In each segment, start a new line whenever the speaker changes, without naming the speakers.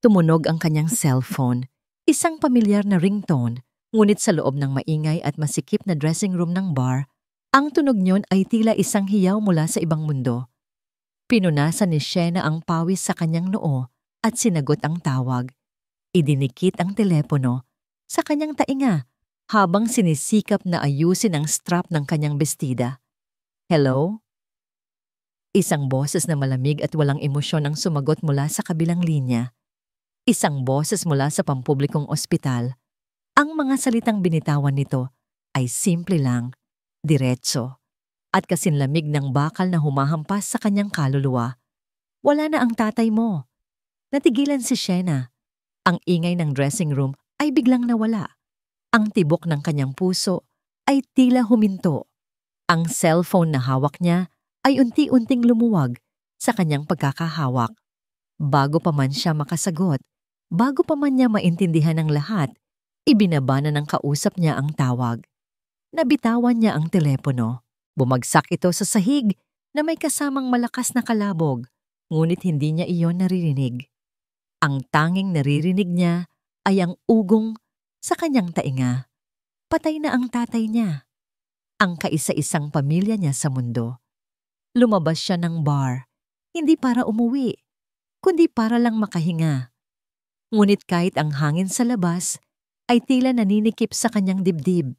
Tumunog ang kanyang cellphone, isang pamilyar na ringtone, ngunit sa loob ng maingay at masikip na dressing room ng bar, ang tunog niyon ay tila isang hiyaw mula sa ibang mundo. Pinunasan ni Shena ang pawis sa kanyang noo at sinagot ang tawag. Idinikit ang telepono sa kanyang tainga habang sinisikap na ayusin ang strap ng kanyang bestida. Hello? Isang boses na malamig at walang emosyon ang sumagot mula sa kabilang linya. Isang boses mula sa pampublikong ospital. Ang mga salitang binitawan nito ay simple lang, diretso, at kasinlamig ng bakal na humahampas sa kanyang kaluluwa. Wala na ang tatay mo. Natigilan si Shena. Ang ingay ng dressing room ay biglang nawala. Ang tibok ng kanyang puso ay tila huminto. Ang cellphone na hawak niya ay unti-unting lumuwag sa kanyang pagkakahawak. Bago pa man siya makasagot, bago pa man niya maintindihan ang lahat, ibinaba na ng kausap niya ang tawag. Nabitawan niya ang telepono. Bumagsak ito sa sahig na may kasamang malakas na kalabog, ngunit hindi niya iyon naririnig. Ang tanging naririnig niya ay ang ugong sa kanyang tainga. Patay na ang tatay niya. Ang kaisa-isang pamilya niya sa mundo. Lumabas siya ng bar, hindi para umuwi, kundi para lang makahinga. Ngunit kahit ang hangin sa labas ay tila naninikip sa kanyang dibdib.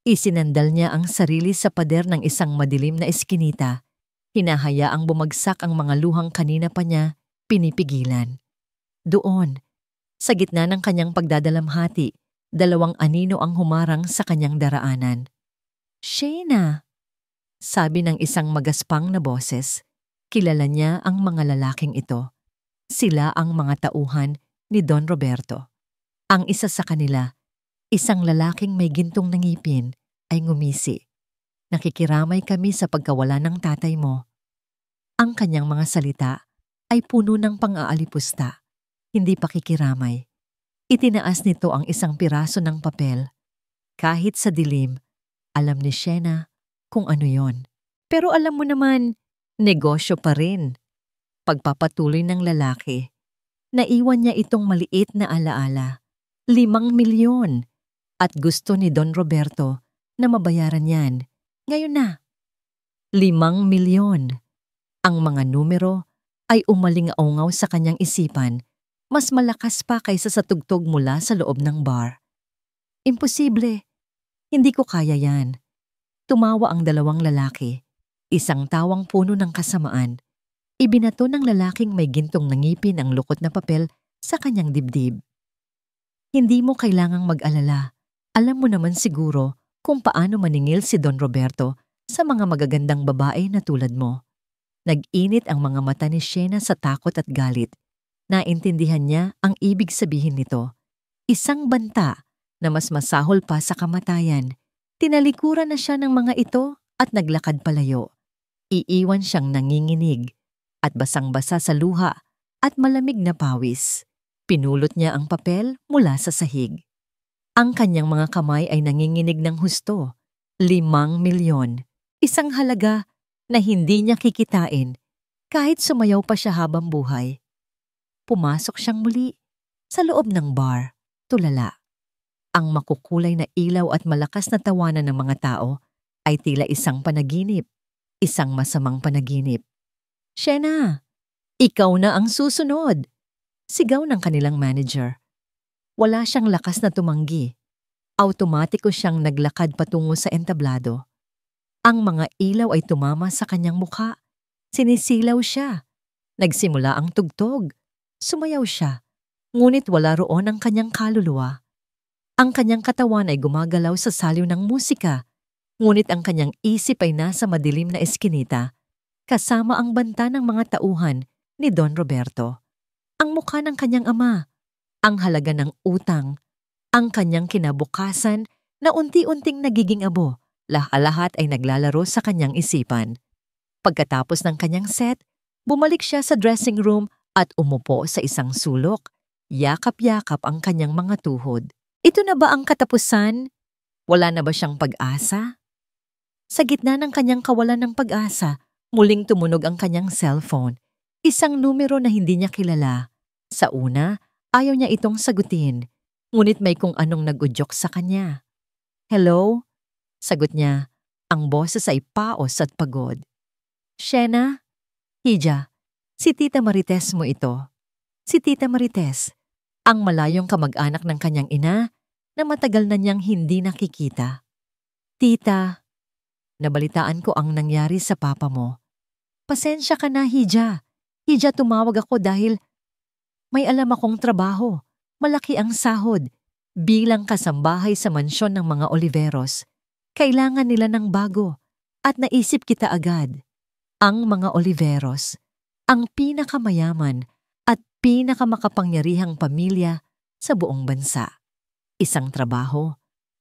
Isinandal niya ang sarili sa pader ng isang madilim na eskinita. Hinahayaang bumagsak ang mga luhang kanina pa niya pinipigilan. Doon, sa gitna ng kanyang pagdadalamhati, dalawang anino ang humarang sa kanyang daraanan. Shena, sabi ng isang magaspang na boses. Kilala niya ang mga lalaking ito. Sila ang mga tauhan ni Don Roberto. Ang isa sa kanila, isang lalaking may gintong na ngipin, ay ngumisi. Nakikiramay kami sa pagkawala ng tatay mo. Ang kanyang mga salita ay puno ng pang-aalipusta, hindi pakikiramay. Itinaas nito ang isang piraso ng papel. Kahit sa dilim, alam ni Shena kung ano yon. Pero alam mo naman, negosyo pa rin. Pagpapatuloy ng lalaki, naiwan niya itong maliit na alaala. 5 milyon. At gusto ni Don Roberto na mabayaran yan. Ngayon na. 5 milyon. Ang mga numero ay umaling-aungaw sa kanyang isipan. Mas malakas pa kaysa sa tugtog mula sa loob ng bar. Imposible. Hindi ko kaya yan. Tumawa ang dalawang lalaki. Isang tawang puno ng kasamaan. Ibinato ng lalaking may gintong na ngipin ang lukot na papel sa kanyang dibdib. Hindi mo kailangang mag-alala. Alam mo naman siguro kung paano maningil si Don Roberto sa mga magagandang babae na tulad mo. Nag-init ang mga mata ni Shena sa takot at galit. Naintindihan niya ang ibig sabihin nito. Isang banta na mas masahol pa sa kamatayan. Tinalikuran na siya ng mga ito at naglakad palayo. Iiwan siyang nanginginig at basang-basa sa luha at malamig na pawis. Pinulot niya ang papel mula sa sahig. Ang kanyang mga kamay ay nanginginig ng husto. 5 milyon. Isang halaga na hindi niya kikitain kahit sumayaw pa siya habang buhay. Pumasok siyang muli sa loob ng bar, tulala. Ang makukulay na ilaw at malakas na tawanan ng mga tao ay tila isang panaginip, isang masamang panaginip. Shena, ikaw na ang susunod! Sigaw ng kanilang manager. Wala siyang lakas na tumanggi. Automatiko siyang naglakad patungo sa entablado. Ang mga ilaw ay tumama sa kanyang mukha. Sinisilaw siya. Nagsimula ang tugtog. Sumayaw siya. Ngunit wala roon ang kanyang kaluluwa. Ang kanyang katawan ay gumagalaw sa saliw ng musika, ngunit ang kanyang isip ay nasa madilim na eskinita, kasama ang banta ng mga tauhan ni Don Roberto. Ang mukha ng kanyang ama, ang halaga ng utang, ang kanyang kinabukasan na unti-unting nagiging abo, lahat ay naglalaro sa kanyang isipan. Pagkatapos ng kanyang set, bumalik siya sa dressing room at umupo sa isang sulok, yakap-yakap ang kanyang mga tuhod. Ito na ba ang katapusan? Wala na ba siyang pag-asa? Sa gitna ng kanyang kawalan ng pag-asa, muling tumunog ang kanyang cellphone. Isang numero na hindi niya kilala. Sa una, ayaw niya itong sagutin, ngunit may kung anong nag-udyok sa kanya. "Hello?" Sagot niya. Ang boses ay paos at pagod. "Shena? Hija, si Tita Marites mo ito." Si Tita Marites, ang malayong kamag-anak ng kanyang ina na matagal na niyang hindi nakikita. "Tita, nabalitaan ko ang nangyari sa papa mo. Pasensya ka na, Hija. Hija, tumawag ako dahil may alam akong trabaho. Malaki ang sahod. Bilang kasambahay sa mansyon ng mga Oliveros, kailangan nila ng bago at naisip kita agad. Ang mga Oliveros, ang pinakamayaman at pinakamakapangyarihang pamilya sa buong bansa. Isang trabaho,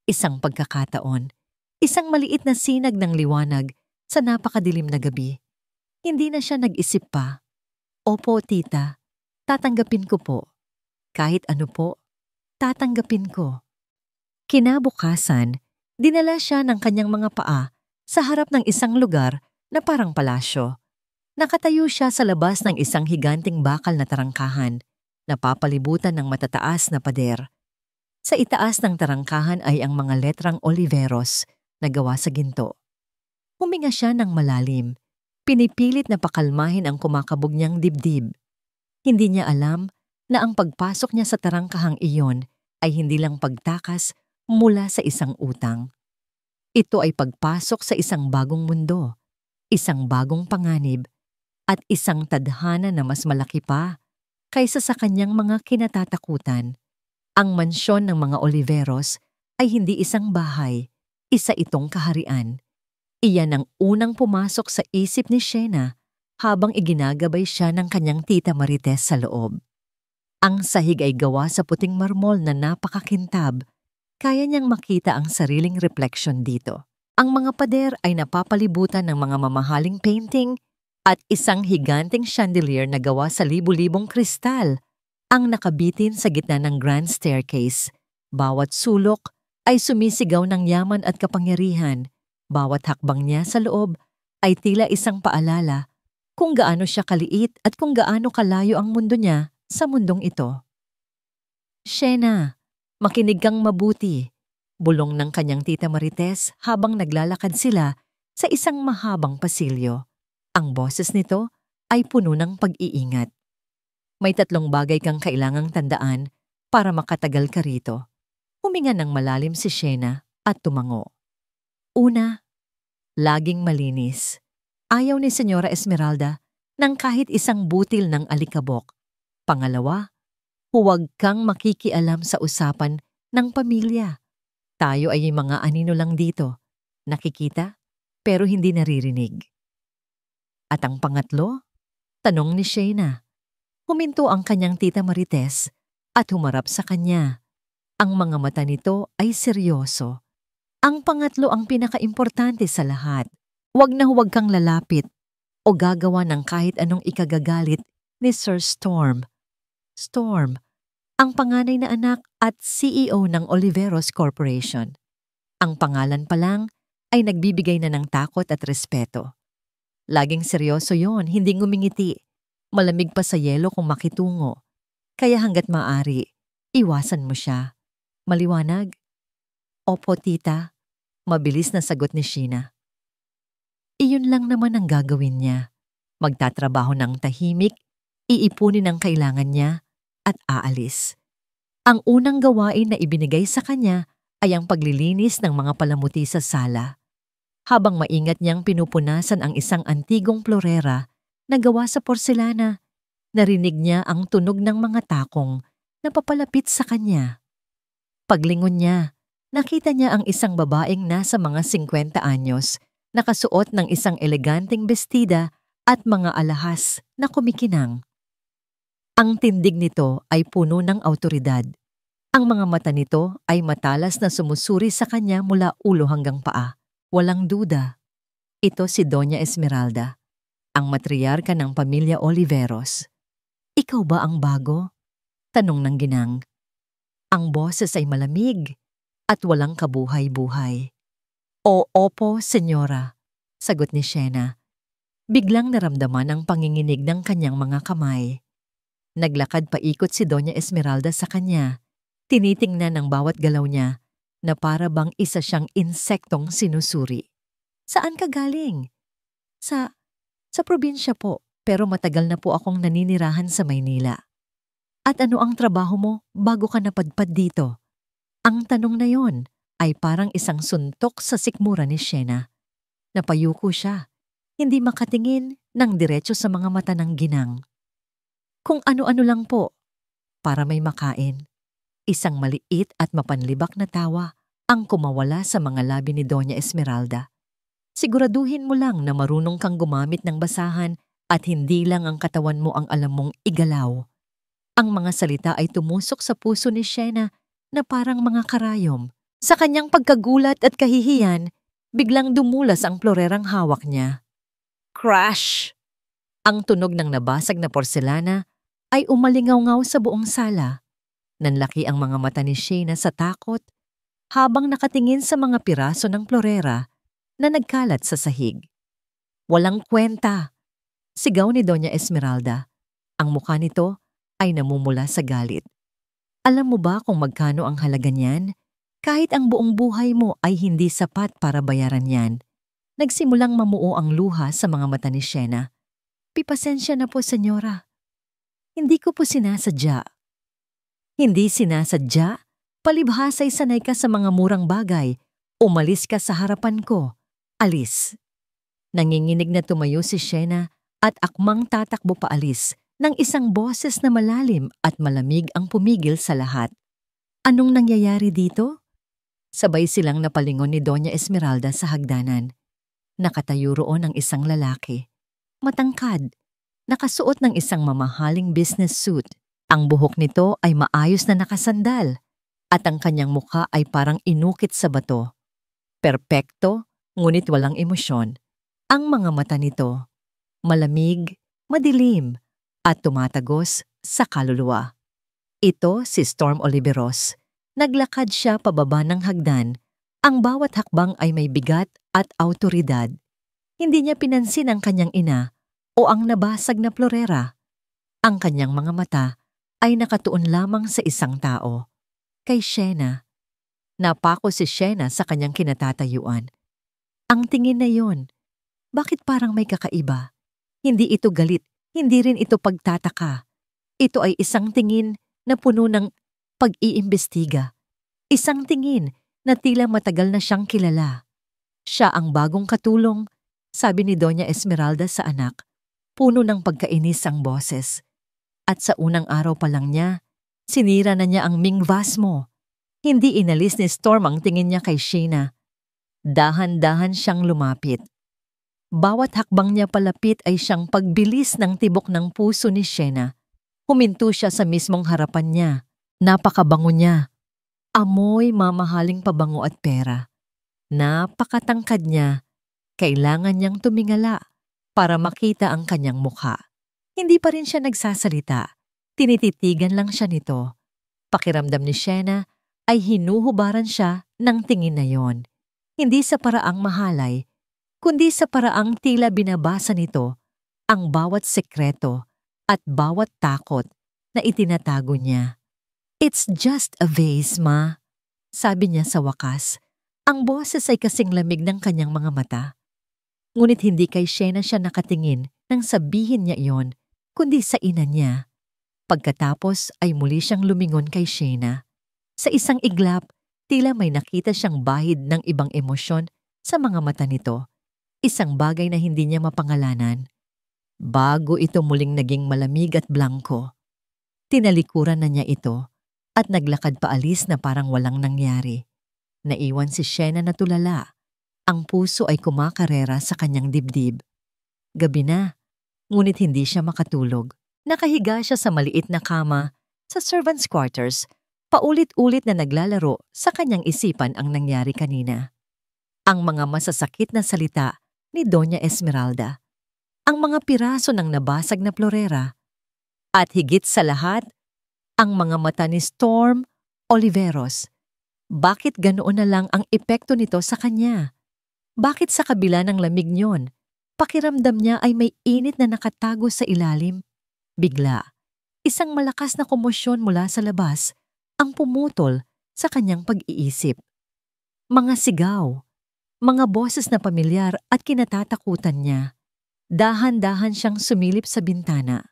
isang pagkakataon, isang maliit na sinag ng liwanag sa napakadilim na gabi. Hindi na siya nag-isip pa. "Opo, tita. Tatanggapin ko po. Kahit ano po, tatanggapin ko." Kinabukasan, dinala siya ng kanyang mga paa sa harap ng isang lugar na parang palasyo. Nakatayo siya sa labas ng isang higanting bakal na tarangkahan, napapalibutan ng matataas na pader. Sa itaas ng tarangkahan ay ang mga letrang Oliveros na gawa sa ginto. Huminga siya ng malalim, pinipilit na pakalmahin ang kumakabog niyang dibdib. Hindi niya alam na ang pagpasok niya sa tarangkahang iyon ay hindi lang pagtakas mula sa isang utang. Ito ay pagpasok sa isang bagong mundo, isang bagong panganib, at isang tadhana na mas malaki pa kaysa sa kanyang mga kinatatakutan. Ang mansyon ng mga Oliveros ay hindi isang bahay, isa itong kaharian. Iyan ang unang pumasok sa isip ni Shena habang iginagabay siya ng kanyang Tita Marites sa loob. Ang sahig ay gawa sa puting marmol na napakakintab. Kaya niyang makita ang sariling refleksyon dito. Ang mga pader ay napapalibutan ng mga mamahaling painting at isang higanting chandelier na gawa sa libu-libong kristal ang nakabitin sa gitna ng grand staircase. Bawat sulok ay sumisigaw ng yaman at kapangyarihan. Bawat hakbang niya sa loob ay tila isang paalala kung gaano siya kaliit at kung gaano kalayo ang mundo niya sa mundong ito. "Shena, makinig kang mabuti," bulong ng kanyang Tita Marites habang naglalakad sila sa isang mahabang pasilyo. Ang boses nito ay puno ng pag-iingat. "May 3 bagay kang kailangang tandaan para makatagal ka rito." Huminga ng malalim si Shena at tumango. Una, laging malinis. Ayaw ni Senyora Esmeralda ng kahit isang butil ng alikabok. Pangalawa, huwag kang makikialam sa usapan ng pamilya. Tayo ay mga anino lang dito. Nakikita, pero hindi naririnig. At ang pangatlo, tanong ni Shena. Huminto ang kanyang Tita Marites at humarap sa kanya. Ang mga mata nito ay seryoso. Ang pangatlo ang pinakaimportante sa lahat. Huwag na huwag kang lalapit o gagawa ng kahit anong ikagagalit ni Sir Storm. Storm, ang panganay na anak at CEO ng Oliveros Corporation. Ang pangalan pa lang ay nagbibigay na ng takot at respeto. Laging seryoso yon, hindi ngumingiti. Malamig pa sa yelo kung makitungo. Kaya hanggat maaari, iwasan mo siya. Maliwanag? "Opo, tita." Mabilis na sagot ni Sheena. Iyon lang naman ang gagawin niya. Magtatrabaho ng tahimik, iipunin ang kailangan niya, at aalis. Ang unang gawain na ibinigay sa kanya ay ang paglilinis ng mga palamuti sa sala. Habang maingat niyang pinupunasan ang isang antigong florera na gawa sa porselana, narinig niya ang tunog ng mga takong na papalapit sa kanya. Paglingon niya, nakita niya ang isang babaeng nasa mga 50 anyos, nakasuot ng isang eleganteng bestida at mga alahas na kumikinang. Ang tindig nito ay puno ng awtoridad. Ang mga mata nito ay matalas na sumusuri sa kanya mula ulo hanggang paa. Walang duda. Ito si Doña Esmeralda, ang matriarka ng pamilya Oliveros. "Ikaw ba ang bago?" tanong ng ginang. Ang boses ay malamig at walang kabuhay-buhay. "O, opo, senyora," sagot ni Shena. Biglang naramdaman ang panginginig ng kanyang mga kamay. Naglakad paikot si Doña Esmeralda sa kanya. Tinitingnan ng bawat galaw niya na para bang isa siyang insektong sinusuri. Saan ka galing? Sa probinsya po, pero matagal na po akong naninirahan sa Maynila. At ano ang trabaho mo bago ka napadpad dito? Ang tanong na yon ay parang isang suntok sa sikmura ni Shena. Napayuko siya, hindi makatingin ng diretso sa mga mata ng ginang. Kung ano-ano lang po, para may makain. Isang maliit at mapanlibak na tawa ang kumawala sa mga labi ni Doña Esmeralda. Siguraduhin mo lang na marunong kang gumamit ng basahan at hindi lang ang katawan mo ang alam mong igalaw. Ang mga salita ay tumusok sa puso ni Shena na parang mga karayom. Sa kanyang pagkagulat at kahihiyan, biglang dumulas ang plorerang hawak niya. Crash! Ang tunog ng nabasag na porselana ay umalingaw-ngaw sa buong sala. Nanlaki ang mga mata ni Shena sa takot habang nakatingin sa mga piraso ng plorera na nagkalat sa sahig. Walang kwenta! Sigaw ni Doña Esmeralda. Ang mukha nito ay namumula sa galit. Alam mo ba kung magkano ang halaga niyan? Kahit ang buong buhay mo ay hindi sapat para bayaran yan. Nagsimulang mamuo ang luha sa mga mata ni Shena. Pipasensya na po, senyora. Hindi ko po sinasadya. Hindi sinasadya? Palibhasa'y sanay ka sa mga murang bagay. Umalis ka sa harapan ko. Alis. Nanginginig na tumayo si Shena at akmang tatakbo paalis nang isang boses na malalim at malamig ang pumigil sa lahat. Anong nangyayari dito? Sabay silang napalingon ni Doña Esmeralda sa hagdanan. Nakatayo roon ang isang lalaki. Matangkad, nakasuot ng isang mamahaling business suit. Ang buhok nito ay maayos na nakasandal at ang kanyang mukha ay parang inukit sa bato. Perpekto, ngunit walang emosyon. Ang mga mata nito, malamig, madilim, at tumatagos sa kaluluwa. Ito si Storm Oliveros. Naglakad siya pababa ng hagdan. Ang bawat hakbang ay may bigat at awtoridad. Hindi niya pinansin ang kanyang ina o ang nabasag na plorera. Ang kanyang mga mata ay nakatuon lamang sa isang tao, kay Shena. Napako si Shena sa kanyang kinatatayuan. Ang tingin na yon, bakit parang may kakaiba? Hindi ito galit, hindi rin ito pagtataka. Ito ay isang tingin na puno ng pag-iimbestiga. Isang tingin na tila matagal na siyang kilala. Siya ang bagong katulong, sabi ni Doña Esmeralda sa anak. Puno ng pagkainis ang boses. At sa unang araw pa lang niya, sinira na niya ang Ming vase mo. Hindi inalis ni Storm ang tingin niya kay Shena. Dahan-dahan siyang lumapit. Bawat hakbang niya palapit ay siyang pagbilis ng tibok ng puso ni Shena. Huminto siya sa mismong harapan niya. Napakabango niya. Amoy mamahaling pabango at pera. Napakatangkad niya. Kailangan niyang tumingala para makita ang kanyang mukha. Hindi pa rin siya nagsasalita. Tinititigan lang siya nito. Pakiramdam ni Shena ay hinuhubaran siya ng tingin na yon. Hindi sa paraang mahalay, kundi sa paraang tila binabasa nito ang bawat sekreto at bawat takot na itinatago niya. It's just a vase, ma, sabi niya sa wakas. Ang boses ay kasing lamig ng kanyang mga mata. Ngunit hindi kay Shena siya nakatingin nang sabihin niya iyon, kundi sa ina niya. Pagkatapos ay muli siyang lumingon kay Shena. Sa isang iglap, tila may nakita siyang bahid ng ibang emosyon sa mga mata nito. Isang bagay na hindi niya mapangalanan. Bago ito muling naging malamig at blanko. Tinalikuran na niya ito at naglakad paalis na parang walang nangyari. Naiwan si Shena na tulala. Ang puso ay kumakarera sa kanyang dibdib. Gabi na, ngunit hindi siya makatulog. Nakahiga siya sa maliit na kama sa servants' quarters, paulit-ulit na naglalaro sa kanyang isipan ang nangyari kanina. Ang mga masasakit na salita ni Doña Esmeralda, ang mga piraso ng nabasag na plorera, at higit sa lahat, ang mga mata ni Storm Oliveros. Bakit ganoon na lang ang epekto nito sa kanya? Bakit sa kabila ng lamig niyon, pakiramdam niya ay may init na nakatago sa ilalim? Bigla, Isang malakas na komosyon mula sa labas ang pumutol sa kanyang pag-iisip. Mga sigaw, mga boses na pamilyar at kinatatakutan niya. Dahan-dahan siyang sumilip sa bintana.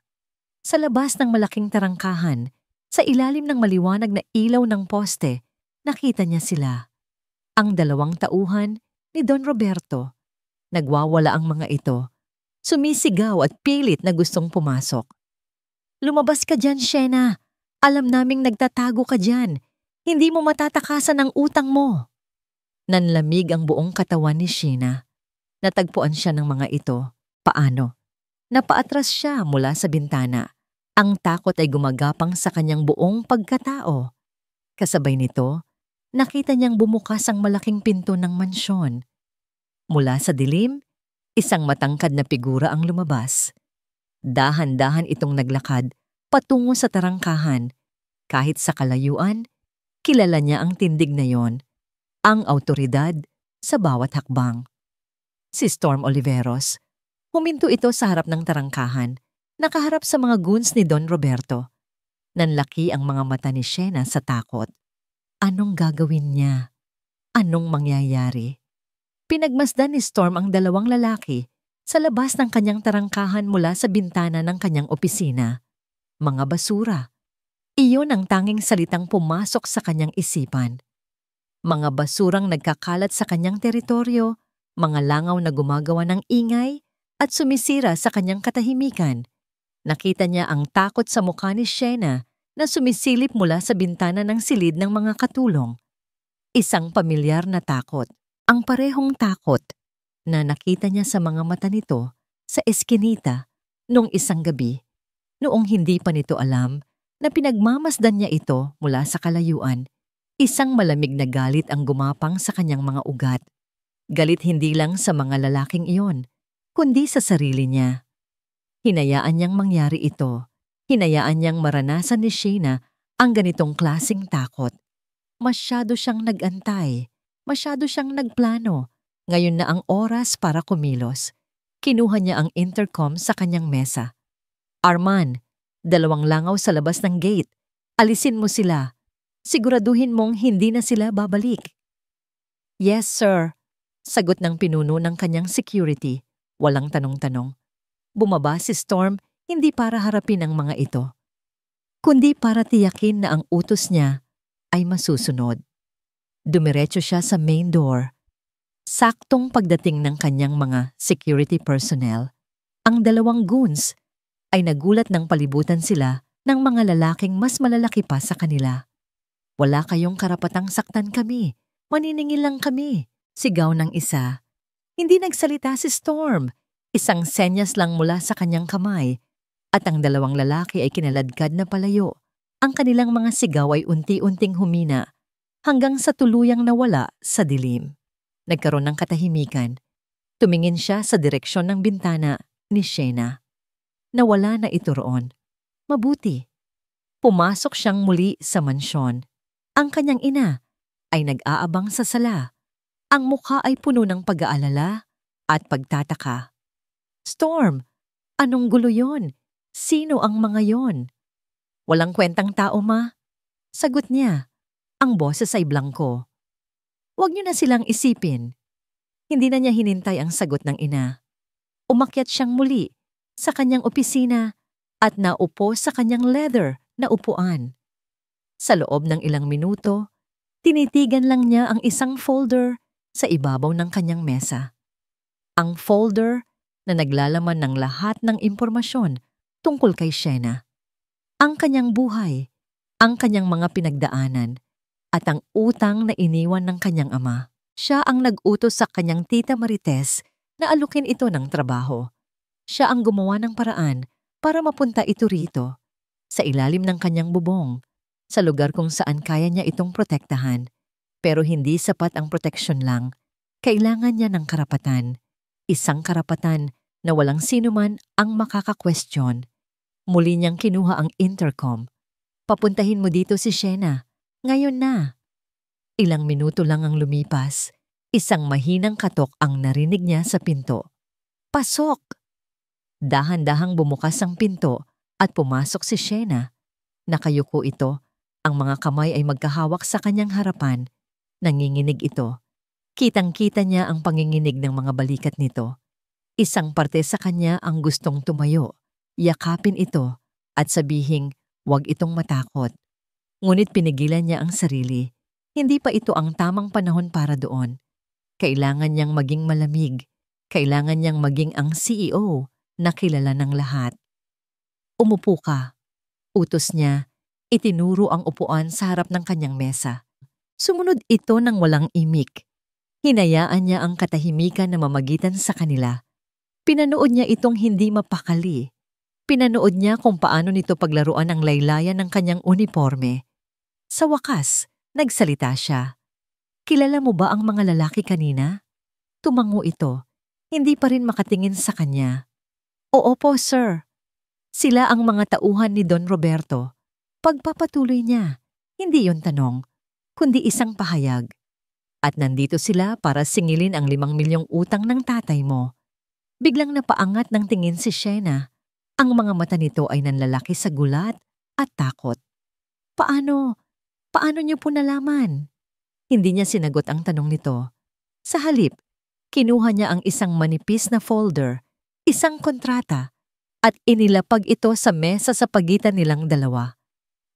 Sa labas ng malaking tarangkahan, sa ilalim ng maliwanag na ilaw ng poste, nakita niya sila. Ang dalawang tauhan ni Don Roberto. Nagwawala ang mga ito. Sumisigaw at pilit na gustong pumasok. "Lumabas ka dyan, Shena. Alam naming nagtatago ka dyan. Hindi mo matatakasan ang utang mo." Nanlamig ang buong katawan ni Sheena. Natagpuan siya ng mga ito. Paano? Napaatras siya mula sa bintana. Ang takot ay gumagapang sa kanyang buong pagkatao. Kasabay nito, nakita niyang bumukas ang malaking pinto ng mansyon. Mula sa dilim, isang matangkad na figura ang lumabas. Dahan-dahan itong naglakad patungo sa tarangkahan. Kahit sa kalayuan, kilala niya ang tindig na yon, ang awtoridad sa bawat hakbang. Si Storm Oliveros. Huminto ito sa harap ng tarangkahan, nakaharap sa mga goons ni Don Roberto. Nanlaki ang mga mata ni Sheena sa takot. Anong gagawin niya? Anong mangyayari? Pinagmasdan ni Storm ang dalawang lalaki sa labas ng kanyang tarangkahan mula sa bintana ng kanyang opisina. Mga basura. Iyon ang tanging salitang pumasok sa kanyang isipan. Mga basurang nagkakalat sa kanyang teritoryo, mga langaw na gumagawa ng ingay at sumisira sa kanyang katahimikan. Nakita niya ang takot sa mukha ni Sheena na sumisilip mula sa bintana ng silid ng mga katulong. Isang pamilyar na takot, ang parehong takot na nakita niya sa mga mata nito sa eskinita noong isang gabi, noong hindi pa nito alam na pinagmamasdan niya ito mula sa kalayuan. Isang malamig na galit ang gumapang sa kanyang mga ugat. Galit hindi lang sa mga lalaking iyon, kundi sa sarili niya. Hinayaan niyang mangyari ito. Hinayaan niyang maranasan ni Sheena ang ganitong klaseng takot. Masyado siyang nag-antay. Masyado siyang nagplano. Ngayon na ang oras para kumilos. Kinuha niya ang intercom sa kanyang mesa. "Arman, 2 langaw sa labas ng gate. Alisin mo sila. Siguraduhin mong hindi na sila babalik." "Yes, sir," sagot ng pinuno ng kanyang security. Walang tanong-tanong. Bumaba si Storm hindi para harapin ang mga ito, kundi para tiyakin na ang utos niya ay masusunod. Dumiretso siya sa main door. Saktong pagdating ng kanyang mga security personnel, ang 2 goons ay nagulat ng palibutan sila ng mga lalaking mas malalaki pa sa kanila. "Wala kayong karapatang saktan kami. Maniningil lang kami," sigaw ng isa. Hindi nagsalita si Storm. Isang senyas lang mula sa kanyang kamay at ang 2 lalaki ay kinaladkad na palayo. Ang kanilang mga sigaw ay unti-unting humina hanggang sa tuluyang nawala sa dilim. Nagkaroon ng katahimikan. Tumingin siya sa direksyon ng bintana ni Sheena. Nawala na ito roon. Mabuti. Pumasok siyang muli sa mansyon. Ang kanyang ina ay nag-aabang sa sala. Ang mukha ay puno ng pag-aalala at pagtataka. "Storm, anong gulo yon? Sino ang mga yon?" "Walang kwentang tao, ma." Sagot niya. Ang boses ay blangko. "Huwag niyo na silang isipin." Hindi na niya hinintay ang sagot ng ina. Umakyat siyang muli sa kanyang opisina at naupo sa kanyang leather na upuan. Sa loob ng ilang minuto, tinitigan lang niya ang isang folder sa ibabaw ng kanyang mesa. Ang folder na naglalaman ng lahat ng impormasyon tungkol kay Sheena. Ang kanyang buhay, ang kanyang mga pinagdaanan, at ang utang na iniwan ng kanyang ama. Siya ang nag-utos sa kanyang tita Marites na alukin ito ng trabaho. Siya ang gumawa ng paraan para mapunta ito rito, sa ilalim ng kanyang bubong, sa lugar kung saan kaya niya itong protektahan. Pero hindi sapat ang proteksyon lang. Kailangan niya ng karapatan. Isang karapatan na walang sinuman ang makaka-question. Muli niyang kinuha ang intercom. "Papuntahin mo dito si Sheena. Ngayon na." Ilang minuto lang ang lumipas. Isang mahinang katok ang narinig niya sa pinto. "Pasok!" Dahan-dahang bumukas ang pinto At pumasok si Shena. Nakayuko ito. Ang mga kamay ay magkahawak sa kanyang harapan. Nanginginig ito. Kitang-kita niya ang panginginig ng mga balikat nito. Isang parte sa kanya ang gustong tumayo, yakapin ito at sabihing huwag itong matakot. Ngunit pinigilan niya ang sarili. Hindi pa ito ang tamang panahon para doon. Kailangan niyang maging malamig. Kailangan niyang maging ang CEO na kilala ng lahat. Umupo ka. Utos niya. Itinuro ang upuan sa harap ng kanyang mesa. Sumunod ito ng walang imik. Hinayaan niya ang katahimikan na mamagitan sa kanila. Pinanood niya itong hindi mapakali. Pinanood niya kung paano nito paglaruan ang laylayan ng kanyang uniforme. Sa wakas, nagsalita siya. Kilala mo ba ang mga lalaki kanina? Tumango ito. Hindi pa rin makatingin sa kanya. Oo po, sir. Sila ang mga tauhan ni Don Roberto. Pagpapatuloy niya, hindi yon tanong, kundi isang pahayag. At nandito sila para singilin ang 5 milyong utang ng tatay mo. Biglang napaangat ng tingin si Shena. Ang mga mata nito ay nanlalaki sa gulat at takot. Paano? Paano niyo po nalaman? Hindi niya sinagot ang tanong nito. Sa halip, kinuha niya ang isang manipis na folder, isang kontrata, at inilapag ito sa mesa sa pagitan nilang dalawa.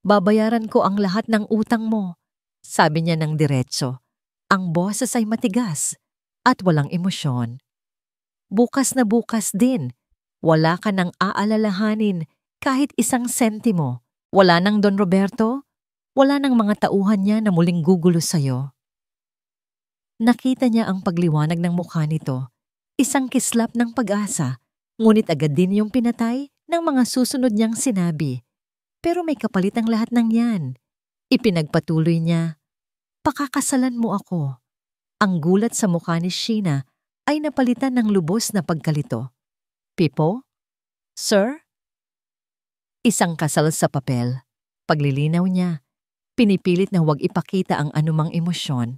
Babayaran ko ang lahat ng utang mo, sabi niya ng diretso. Ang boses ay matigas at walang emosyon. Bukas na bukas din, wala ka nang aalalahanin kahit isang sentimo. Wala nang Don Roberto, wala nang mga tauhan niya na muling gugulo sa'yo. Nakita niya ang pagliwanag ng mukha nito, isang kislap ng pag-asa, ngunit agad din yung pinatay ng mga susunod niyang sinabi. Pero may kapalit ang lahat ng yan. Ipinagpatuloy niya. Pakakasalan mo ako. Ang gulat sa mukha ni Sheena ay napalitan ng lubos na pagkalito. Pipo? Sir? Isang kasal sa papel. Paglilinaw niya, pinipilit na huwag ipakita ang anumang emosyon.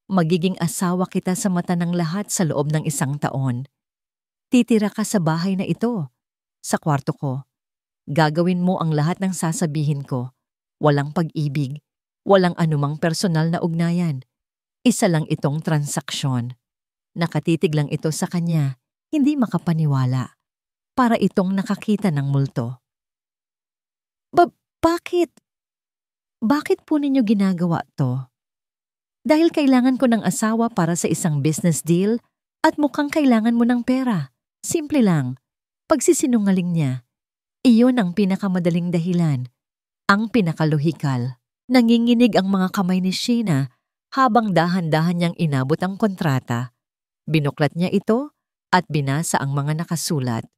Magiging asawa kita sa mata ng lahat sa loob ng 1 taon. Titira ka sa bahay na ito, sa kwarto ko. Gagawin mo ang lahat ng sasabihin ko. Walang pag-ibig. Walang anumang personal na ugnayan. Isa lang itong transaksyon. Nakatitig lang ito sa kanya, hindi makapaniwala. Para itong nakakita ng multo. Bakit? Bakit po ninyo ginagawa to? Dahil kailangan ko ng asawa para sa isang business deal at mukhang kailangan mo ng pera. Simple lang. Pagsisinungaling niya. Iyon ang pinakamadaling dahilan. Ang pinakalohikal. Nanginginig ang mga kamay ni Sheena habang dahan-dahan niyang inabot ang kontrata. Binuklat niya ito at binasa ang mga nakasulat.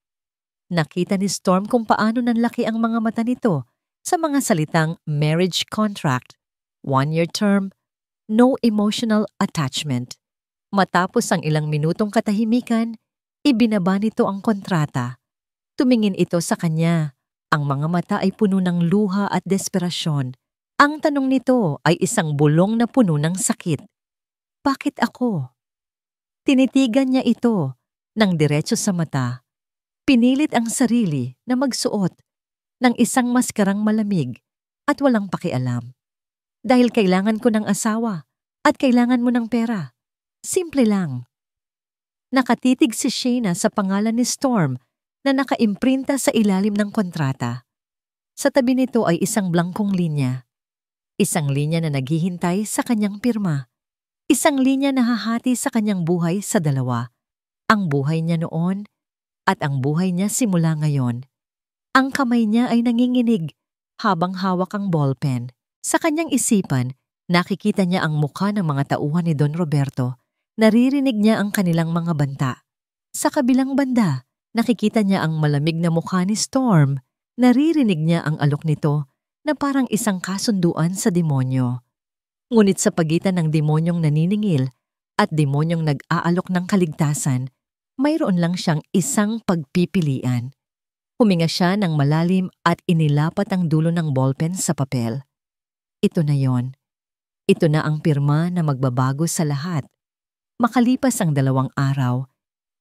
Nakita ni Storm kung paano nanlaki ang mga mata nito sa mga salitang marriage contract, 1-year term, no emotional attachment. Matapos ang ilang minutong katahimikan, ibinaba nito ang kontrata. Tumingin ito sa kanya. Ang mga mata ay puno ng luha at desperasyon. Ang tanong nito ay isang bulong na puno ng sakit. Bakit ako? Tinitigan niya ito ng diretso sa mata. Pinilit ang sarili na magsuot ng isang maskarang malamig at walang pakialam. Dahil kailangan ko ng asawa at kailangan mo ng pera. Simple lang. Nakatitig si Sheena sa pangalan ni Storm na nakaimprinta sa ilalim ng kontrata. Sa tabi nito ay isang blangkong linya. Isang linya na naghihintay sa kanyang pirma. Isang linya na hahati sa kanyang buhay sa 2. Ang buhay niya noon at ang buhay niya simula ngayon. Ang kamay niya ay nanginginig habang hawak ang ballpen. Sa kanyang isipan, nakikita niya ang mukha ng mga tauhan ni Don Roberto. Naririnig niya ang kanilang mga banta. Sa kabilang banda, nakikita niya ang malamig na mukha ni Storm. Naririnig niya ang alok nito na parang isang kasunduan sa demonyo. Ngunit sa pagitan ng demonyong naniningil at demonyong nag-aalok ng kaligtasan, mayroon lang siyang isang pagpipilian. Huminga siya ng malalim at inilapat ang dulo ng ballpen sa papel. Ito na yon. Ito na ang pirma na magbabago sa lahat. Makalipas ang 2 araw,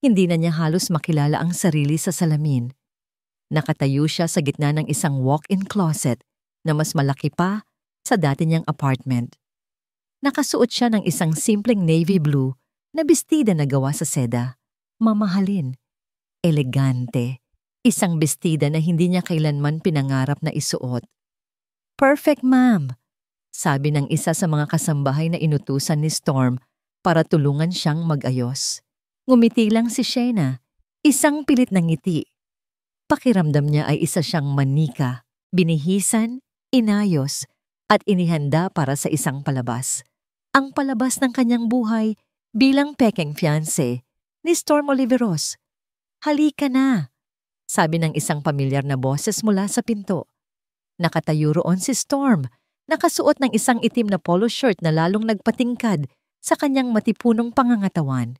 hindi na niya halos makilala ang sarili sa salamin. Nakatayo siya sa gitna ng isang walk-in closet na mas malaki pa sa dati niyang apartment. Nakasuot siya ng isang simpleng navy blue na bestida na gawa sa seda. Mamahalin, elegante, isang bestida na hindi niya kailanman pinangarap na isuot. "Perfect, ma'am," sabi ng isa sa mga kasambahay na inutusan ni Storm para tulungan siyang mag-ayos. Ngumiti lang si Shayna, isang pilit na ngiti. Pakiramdam niya ay isa siyang manika, binihisan, inayos, at inihanda para sa isang palabas. Ang palabas ng kanyang buhay bilang pekeng fiancé ni Storm Oliveros. "Halika na," sabi ng isang pamilyar na boses mula sa pinto. Nakatayo roon si Storm, nakasuot ng isang itim na polo shirt na lalong nagpatingkad sa kanyang matipunong pangangatawan.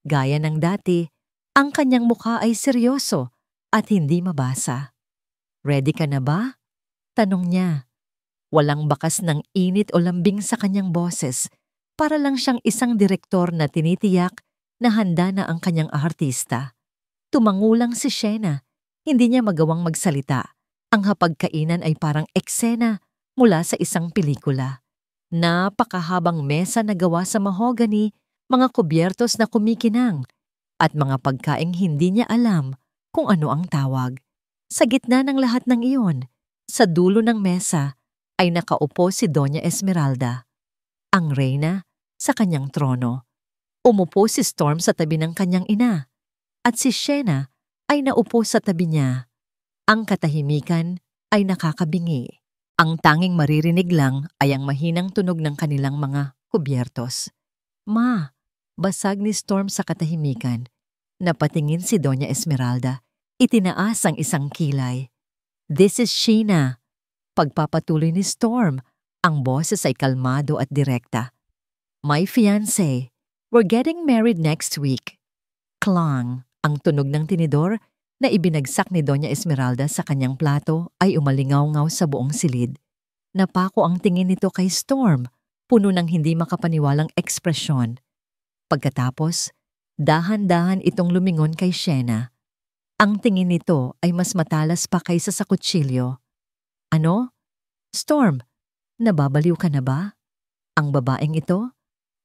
Gaya ng dati, ang kanyang mukha ay seryoso at hindi mabasa. "Ready ka na ba?" tanong niya. Walang bakas ng init o lambing sa kanyang boses, para lang siyang isang direktor na tinitiyak na handa na ang kanyang artista. Tumangulang si Shayna, hindi niya magawang magsalita. Ang hapagkainan ay parang eksena mula sa isang pelikula. Napakahabang mesa na gawa sa mahogany, mga kubyertos na kumikinang, at mga pagkaing hindi niya alam kung ano ang tawag. Sa gitna ng lahat ng iyon, sa dulo ng mesa, ay nakaupo si Doña Esmeralda, ang reyna sa kanyang trono. Umupo si Storm sa tabi ng kanyang ina, at si Shayna ay naupo sa tabi niya. Ang katahimikan ay nakakabingi. Ang tanging maririnig lang ay ang mahinang tunog ng kanilang mga kubyertos. "Ma," basag ni Storm sa katahimikan. Napatingin si Doña Esmeralda. Itinaas ang isang kilay. "This is Sheena." Pagpapatuloy ni Storm, ang boses ay kalmado at direkta. "My fiancé, we're getting married next week." Klang, ang tunog ng tinidor na ibinagsak ni Doña Esmeralda sa kanyang plato ay umalingaw-ngaw sa buong silid. Napako ang tingin nito kay Storm, puno ng hindi makapaniwalang ekspresyon. Pagkatapos, dahan-dahan itong lumingon kay Shayna. Ang tingin nito ay mas matalas pa kaysa sa kutsilyo. "Ano? Storm, nababaliw ka na ba? Ang babaeng ito?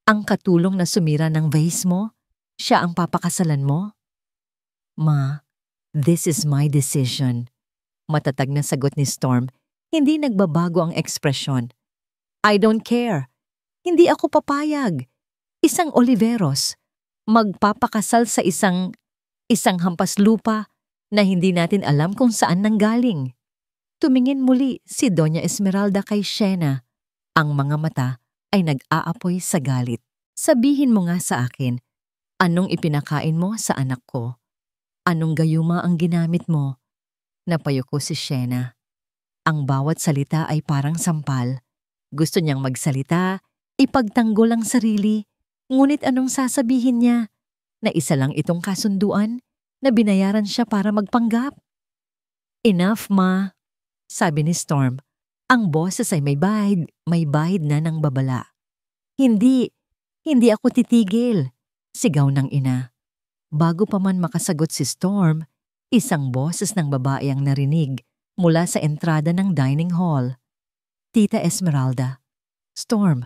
Ang katulong na sumira ng vase mo? Siya ang papakasalan mo?" "Ma, this is my decision." Matatag na sagot ni Storm, hindi nagbabago ang ekspresyon. "I don't care. Hindi ako papayag. Isang Oliveros. Magpapakasal sa isang hampas lupa na hindi natin alam kung saan nanggaling." Tumingin muli si Doña Esmeralda kay Shayna. Ang mga mata ay nag-aapoy sa galit. "Sabihin mo nga sa akin, anong ipinakain mo sa anak ko? Anong gayuma ang ginamit mo?" Napayuko si Shayna. Ang bawat salita ay parang sampal. Gusto niyang magsalita, ipagtanggol ang sarili, ngunit anong sasabihin niya? Na isa lang itong kasunduan na binayaran siya para magpanggap? "Enough, ma," sabi ni Storm. Ang boses ay may bahid na ng babala. Hindi ako titigil," sigaw ng ina. Bago pa man makasagot si Storm, isang boses ng babae ang narinig mula sa entrada ng dining hall. "Tita Esmeralda." "Storm,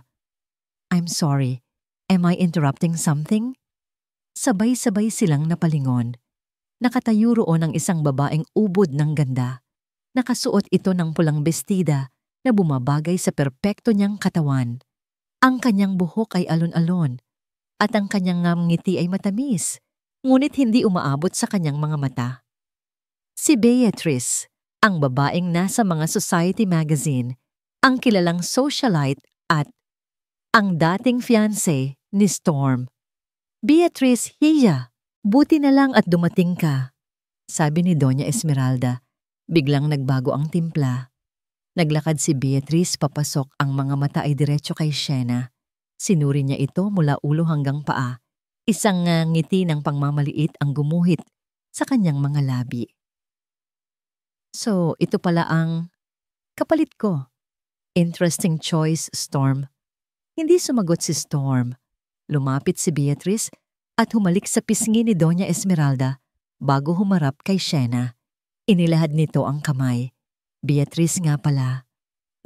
I'm sorry. Am I interrupting something?" Sabay-sabay silang napalingon. Nakatayo roon ang isang babaeng ubod ng ganda. Nakasuot ito ng pulang bestida na bumabagay sa perpekto niyang katawan. Ang kanyang buhok ay alon-alon at ang kanyang ngiti ay matamis, ngunit hindi umaabot sa kanyang mga mata. Si Beatrice, ang babaeng nasa mga society magazine, ang kilalang socialite at ang dating fiancé ni Storm. "Beatrice, hiya, buti na lang at dumating ka," sabi ni Doña Esmeralda. Biglang nagbago ang timpla. Naglakad si Beatrice papasok, ang mga mata ay diretso kay Shayna. Sinuri niya ito mula ulo hanggang paa. Isang ngiti ng pangmamaliit ang gumuhit sa kanyang mga labi. "So, ito pala ang kapalit ko." "Interesting choice, Storm." Hindi sumagot si Storm. Lumapit si Beatrice at humalik sa pisngi ni Doña Esmeralda bago humarap kay Shayna. Inilahad nito ang kamay. Beatrice nga pala.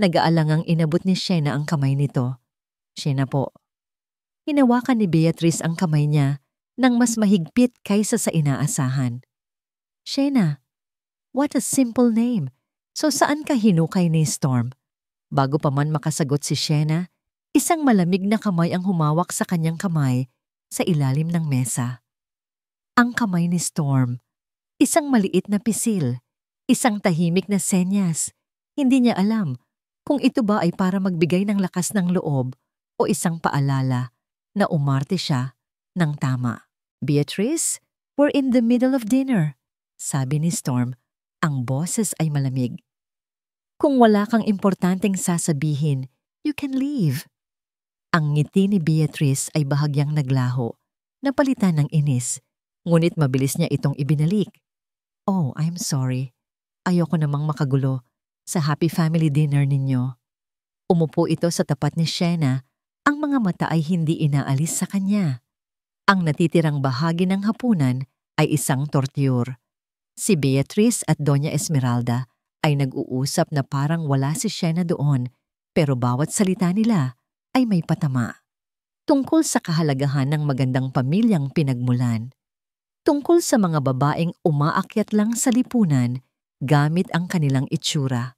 Nag-aalangang inabot ni Shena ang kamay nito. Shena po. Hinawakan ni Beatrice ang kamay niya nang mas mahigpit kaysa sa inaasahan. Shena, what a simple name. So saan ka hinukay ni Storm? Bago pa man makasagot si Shena, isang malamig na kamay ang humawak sa kanyang kamay sa ilalim ng mesa. Ang kamay ni Storm. Isang maliit na pisil. Isang tahimik na senyas. Hindi niya alam kung ito ba ay para magbigay ng lakas ng loob o isang paalala na umarte siya ng tama. Beatrice, we're in the middle of dinner. Sabi ni Storm, ang boses ay malamig. Kung wala kang importanteng sasabihin, you can leave. Ang ngiti ni Beatrice ay bahagyang naglaho, napalitan ng inis, ngunit mabilis niya itong ibinalik. Oh, I'm sorry. Ayoko namang makagulo sa happy family dinner ninyo. Umupo ito sa tapat ni Shena, ang mga mata ay hindi inaalis sa kanya. Ang natitirang bahagi ng hapunan ay isang torture. Si Beatrice at Doña Esmeralda ay nag-uusap na parang wala si Shena doon, pero bawat salita nila ay may patama. Tungkol sa kahalagahan ng magandang pamilyang pinagmulan. Tungkol sa mga babaeng umaakyat lang sa lipunan gamit ang kanilang itsura.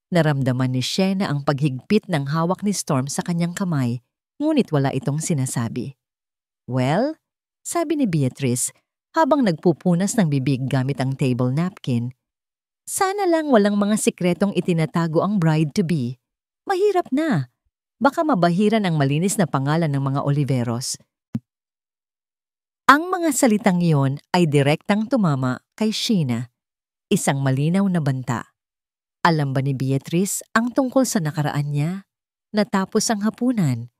Naramdaman ni Shena ang paghigpit ng hawak ni Storm sa kanyang kamay, ngunit wala itong sinasabi. Well, sabi ni Beatrice habang nagpupunas ng bibig gamit ang table napkin, sana lang walang mga sikretong itinatago ang bride-to-be. Mahirap na. Baka mabahiran ang malinis na pangalan ng mga Oliveros. Ang mga salitang iyon ay direktang tumama kay Sheena, isang malinaw na banta. Alam ba ni Beatrice ang tungkol sa nakaraan niya? Natapos ang hapunan.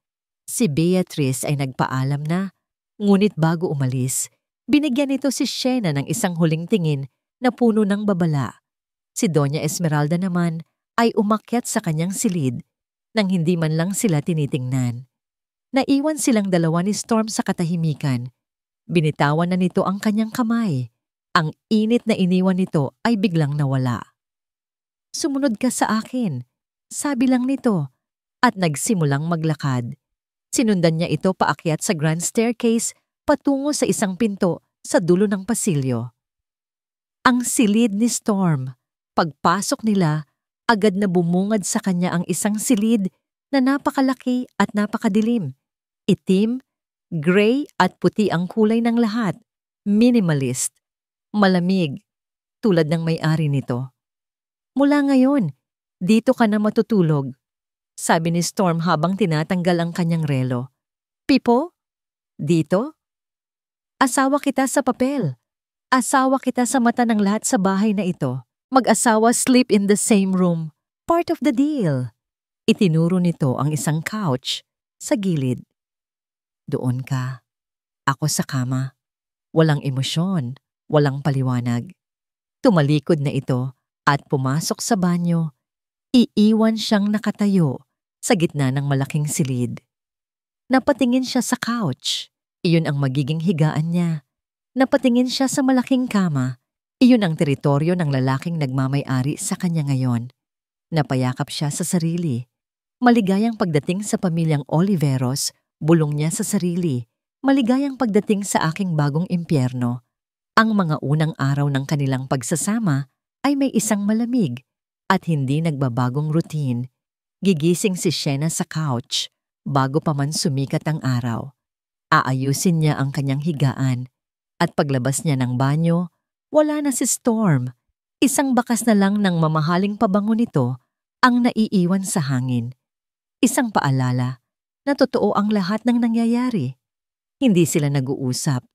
Si Beatrice ay nagpaalam na, ngunit bago umalis, binigyan nito si Sheena ng isang huling tingin na puno ng babala. Si Doña Esmeralda naman ay umakyat sa kanyang silid nang hindi man lang sila tinitingnan. Naiwan silang dalawa ni Storm sa katahimikan. Binitawan na nito ang kanyang kamay. Ang init na iniwan nito ay biglang nawala. Sumunod ka sa akin, sabi lang nito, at nagsimulang maglakad. Sinundan niya ito paakyat sa grand staircase patungo sa isang pinto sa dulo ng pasilyo. Ang silid ni Storm. Pagpasok nila, agad na bumungad sa kanya ang isang silid na napakalaki at napakadilim. Itim, gray at puti ang kulay ng lahat. Minimalist. Malamig. Tulad ng may-ari nito. Mula ngayon, dito ka na matutulog. Sabi ni Storm habang tinatanggal ang kanyang relo. Pipo? Dito? Asawa kita sa papel. Asawa kita sa mata ng lahat sa bahay na ito. Mag-asawa sleep in the same room. Part of the deal. Itinuro nito ang isang couch sa gilid. Doon ka. Ako sa kama. Walang emosyon, walang paliwanag. Tumalikod na ito at pumasok sa banyo. Iiwan siyang nakatayo sa gitna ng malaking silid. Napatingin siya sa couch. Iyon ang magiging higaan niya. Napatingin siya sa malaking kama. Iyon ang teritoryo ng lalaking nagmamay-ari sa kanya ngayon. Napayakap siya sa sarili. Maligayang pagdating sa pamilyang Oliveros, bulong niya sa sarili. Maligayang pagdating sa aking bagong impyerno. Ang mga unang araw ng kanilang pagsasama ay may isang malamig at hindi nagbabagong routine. Gigising si Sheena sa couch bago pa man sumikat ang araw. Aayusin niya ang kanyang higaan at paglabas niya ng banyo, wala na si Storm. Isang bakas na lang ng mamahaling pabango nito ang naiiwan sa hangin. Isang paalala na totoo ang lahat ng nangyayari. Hindi sila nag-uusap.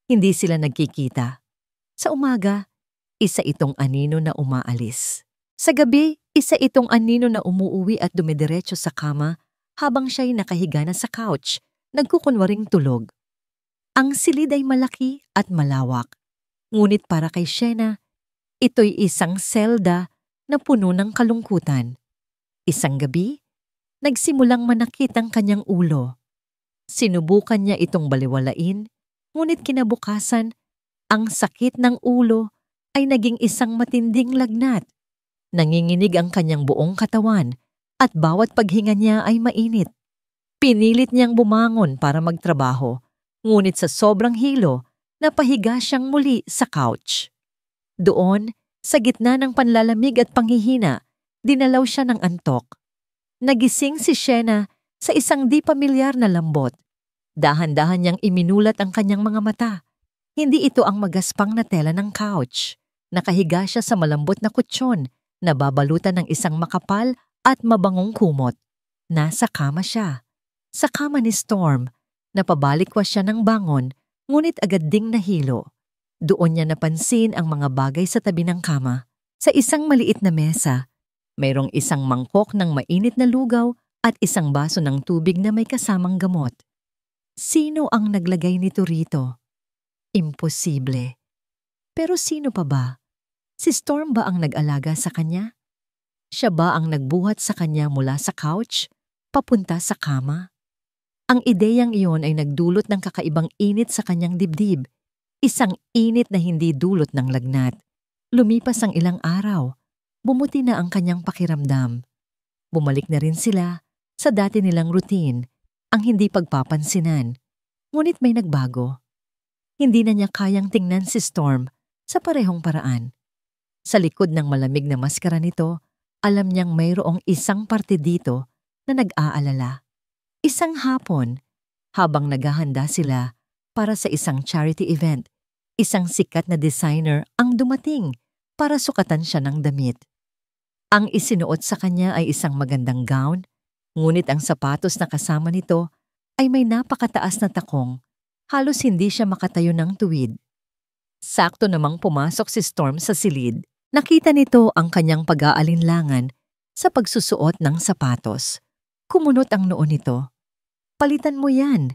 Hindi sila nagkikita. Sa umaga, isa itong anino na umaalis. Sa gabi, isa itong anino na umuuwi at dumidiretso sa kama habang siya'y nakahiga na sa couch, nagkukunwaring tulog. Ang silid ay malaki at malawak. Ngunit para kay Sheena, ito'y isang selda na puno ng kalungkutan. Isang gabi, nagsimulang manakit ang kanyang ulo. Sinubukan niya itong baliwalain, ngunit kinabukasan, ang sakit ng ulo ay naging isang matinding lagnat. Nanginginig ang kanyang buong katawan at bawat paghinga niya ay mainit. Pinilit niyang bumangon para magtrabaho, ngunit sa sobrang hilo, napahiga siyang muli sa couch. Doon, sa gitna ng panlalamig at panghihina, dinalaw siya ng antok. Nagising si Shena sa isang di pamilyar na lambot. Dahan-dahan niyang iminulat ang kanyang mga mata. Hindi ito ang magaspang na tela ng couch. Nakahiga siya sa malambot na kutsyon na babalutan ng isang makapal at mabangong kumot. Nasa kama siya. Sa kama ni Storm, napabalikwas siya ng bangon, ngunit agad ding nahilo. Doon niya napansin ang mga bagay sa tabi ng kama. Sa isang maliit na mesa, mayroong isang mangkok ng mainit na lugaw at isang baso ng tubig na may kasamang gamot. Sino ang naglagay nito rito? Imposible. Pero sino pa ba? Si Storm ba ang nag-alaga sa kanya? Siya ba ang nagbuhat sa kanya mula sa couch, papunta sa kama? Ang ideyang iyon ay nagdulot ng kakaibang init sa kanyang dibdib. Isang init na hindi dulot ng lagnat. Lumipas ang ilang araw. Bumuti na ang kanyang pakiramdam. Bumalik na rin sila sa dati nilang routine, ang hindi pagpapansinan. Ngunit may nagbago. Hindi na niya kayang tingnan si Storm sa parehong paraan. Sa likod ng malamig na maskara nito, alam niyang mayroong isang parte dito na nag-aalala. Isang hapon, habang naghahanda sila para sa isang charity event, isang sikat na designer ang dumating para sukatan siya ng damit. Ang isinuot sa kanya ay isang magandang gown, ngunit ang sapatos na kasama nito ay may napakataas na takong. Halos hindi siya makatayo ng tuwid. Sakto namang pumasok si Storm sa silid. Nakita nito ang kanyang pag-aalinlangan sa pagsusuot ng sapatos. Kumunot ang noo nito. Palitan mo yan.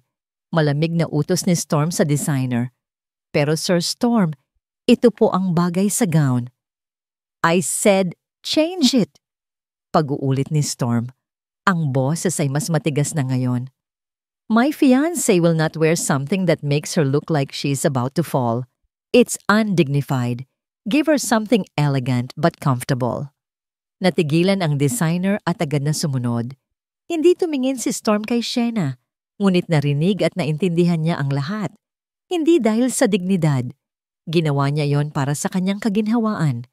Malamig na utos ni Storm sa designer. Pero Sir Storm, ito po ang bagay sa gown. I said, change it. Pag-uulit ni Storm. Ang boses ay mas matigas na ngayon. My fiancé will not wear something that makes her look like she's about to fall. It's undignified. Give her something elegant but comfortable. Natigilan ang designer at agad na sumunod. Hindi tumingin si Storm kay Shena, ngunit narinig at naintindihan niya ang lahat. Hindi dahil sa dignidad. Ginawa niya yon para sa kanyang kaginhawaan.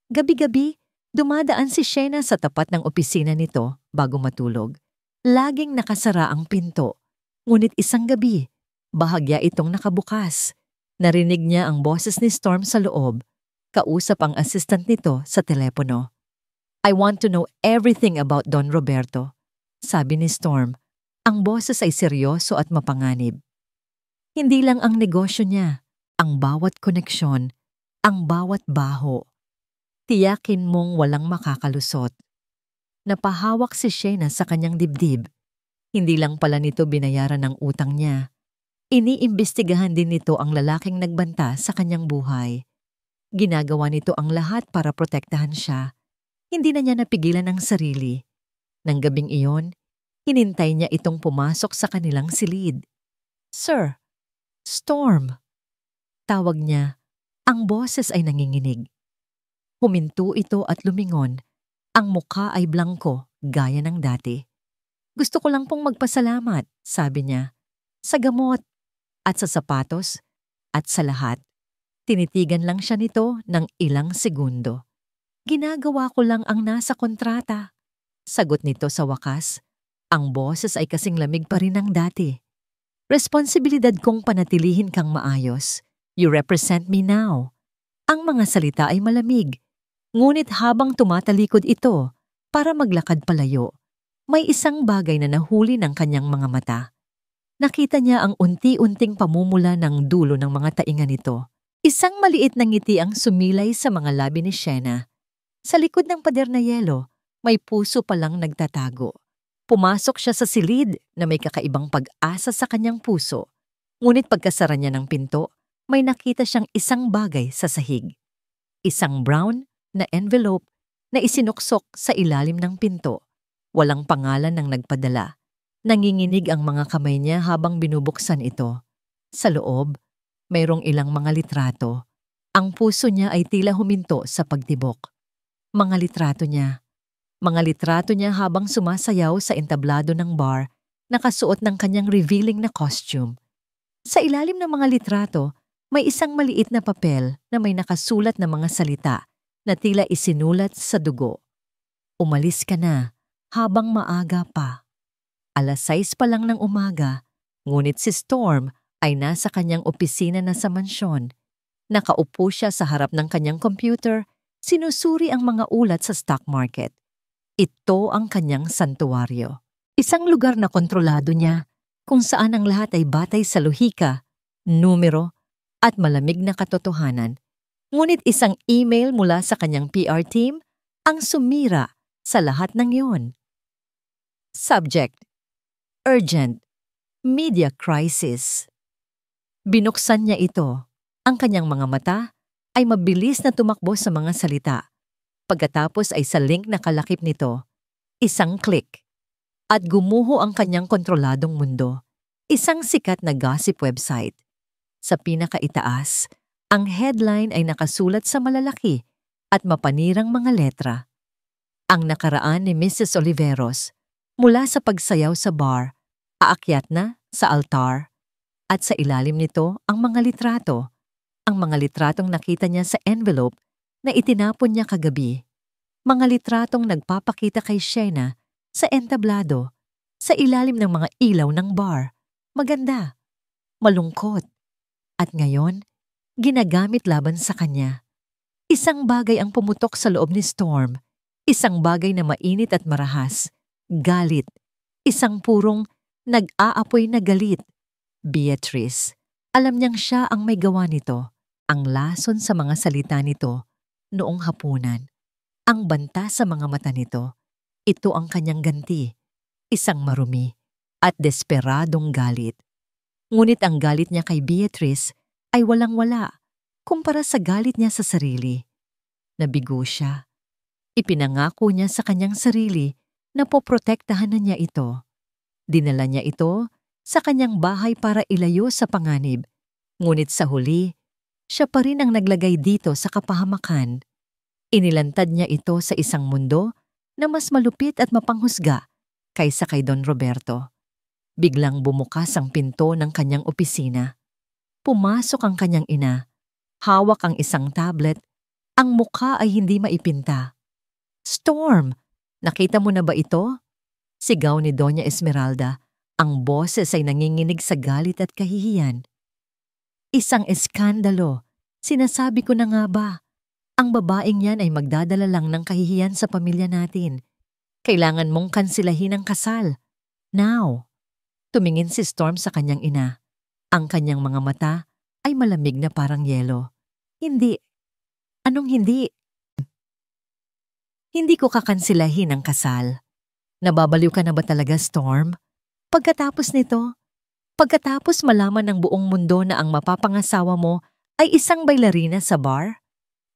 Gabi-gabi, dumadaan si Shena sa tapat ng opisina nito bago matulog. Laging nakasara ang pinto. Ngunit isang gabi, bahagya itong nakabukas. Narinig niya ang boses ni Storm sa loob. Kausap ang assistant nito sa telepono. I want to know everything about Don Roberto, sabi ni Storm. Ang boses ay seryoso at mapanganib. Hindi lang ang negosyo niya, ang bawat koneksyon, ang bawat baho. Tiyakin mong walang makakalusot. Napahawak si Shena sa kanyang dibdib. Hindi lang pala nito binayaran ng utang niya. Iniimbestigahan din nito ang lalaking nagbanta sa kanyang buhay. Ginagawa nito ang lahat para protektahan siya. Hindi na niya napigilan ang sarili. Nang gabing iyon, hinintay niya itong pumasok sa kanilang silid. Sir, Storm. Tawag niya. Ang boses ay nanginginig. Huminto ito at lumingon. Ang mukha ay blangko, gaya ng dati. Gusto ko lang pong magpasalamat, sabi niya. Sa gamot, at sa sapatos, at sa lahat. Tinitigan lang siya nito ng ilang segundo. Ginagawa ko lang ang nasa kontrata. Sagot nito sa wakas. Ang boses ay kasing lamig pa rin ng dati. Responsibilidad kong panatilihin kang maayos. You represent me now. Ang mga salita ay malamig. Ngunit habang tumatalikod ito para maglakad palayo, may isang bagay na nahuli ng kanyang mga mata. Nakita niya ang unti-unting pamumula ng dulo ng mga tainga nito. Isang maliit na ngiti ang sumilay sa mga labi ni Shena. Sa likod ng pader na yelo, may puso palang nagtatago. Pumasok siya sa silid na may kakaibang pag-asa sa kanyang puso. Ngunit pagkasara niya ng pinto, may nakita siyang isang bagay sa sahig. Isang brown na envelope na isinuksok sa ilalim ng pinto. Walang pangalan ng nagpadala. Nanginginig ang mga kamay niya habang binubuksan ito. Sa loob, mayroong ilang mga litrato. Ang puso niya ay tila huminto sa pagtibok. Mga litrato niya. Mga litrato niya habang sumasayaw sa entablado ng bar, nakasuot ng kanyang revealing na costume. Sa ilalim ng mga litrato, may isang maliit na papel na may nakasulat na mga salita na tila isinulat sa dugo. Umalis ka na habang maaga pa. 6:00 pa lang ng umaga, ngunit si Storm ay nasa kanyang opisina na sa mansyon. Nakaupo siya sa harap ng kanyang computer, sinusuri ang mga ulat sa stock market. Ito ang kanyang santuwaryo. Isang lugar na kontrolado niya, kung saan ang lahat ay batay sa lohika, numero, at malamig na katotohanan. Ngunit isang email mula sa kanyang PR team ang sumira sa lahat ng iyon. Subject: Urgent. Media crisis. Binuksan niya ito. Ang kanyang mga mata ay mabilis na tumakbo sa mga salita. Pagkatapos ay sa link na kalakip nito, isang click. At gumuho ang kanyang kontroladong mundo. Isang sikat na gossip website. Sa pinakaitaas, ang headline ay nakasulat sa malalaki at mapanirang mga letra. Ang nakaraan ni Mrs. Oliveros mula sa pagsayaw sa bar, aakyat na sa altar, at sa ilalim nito ang mga litrato. Ang mga litratong nakita niya sa envelope na itinapon niya kagabi. Mga litratong nagpapakita kay Shena sa entablado, sa ilalim ng mga ilaw ng bar. Maganda, malungkot, at ngayon, ginagamit laban sa kanya. Isang bagay ang pumutok sa loob ni Storm, isang bagay na mainit at marahas, galit, isang purong nag-aapoy na galit. Beatrice, alam niyang siya ang may gawa nito, ang lason sa mga salita nito noong hapunan. Ang banta sa mga mata nito, ito ang kanyang ganti, isang marumi at desperadong galit. Ngunit ang galit niya kay Beatrice ay walang-wala kumpara sa galit niya sa sarili. Nabigo siya. Ipinangako niya sa kanyang sarili na poprotektahan na niya ito. Dinala niya ito sa kanyang bahay para ilayo sa panganib. Ngunit sa huli, siya pa rin ang naglagay dito sa kapahamakan. Inilantad niya ito sa isang mundo na mas malupit at mapanghusga kaysa kay Don Roberto. Biglang bumukas ang pinto ng kanyang opisina. Pumasok ang kanyang ina. Hawak ang isang tablet. Ang mukha ay hindi maipinta. "Storm, nakita mo na ba ito?" Sigaw ni Doña Esmeralda. Ang boses ay nanginginig sa galit at kahihiyan. "Isang eskandalo. Sinasabi ko na nga ba? Ang babaeng yan ay magdadala lang ng kahihiyan sa pamilya natin. Kailangan mong kansilahin ang kasal. Now." Tumingin si Storm sa kanyang ina. Ang kanyang mga mata ay malamig na parang yelo. "Hindi. Anong hindi? Hindi ko kakansilahin ang kasal. Nababaliw ka na ba talaga, Storm? Pagkatapos nito, pagkatapos malaman ng buong mundo na ang mapapangasawa mo ay isang bailarina sa bar,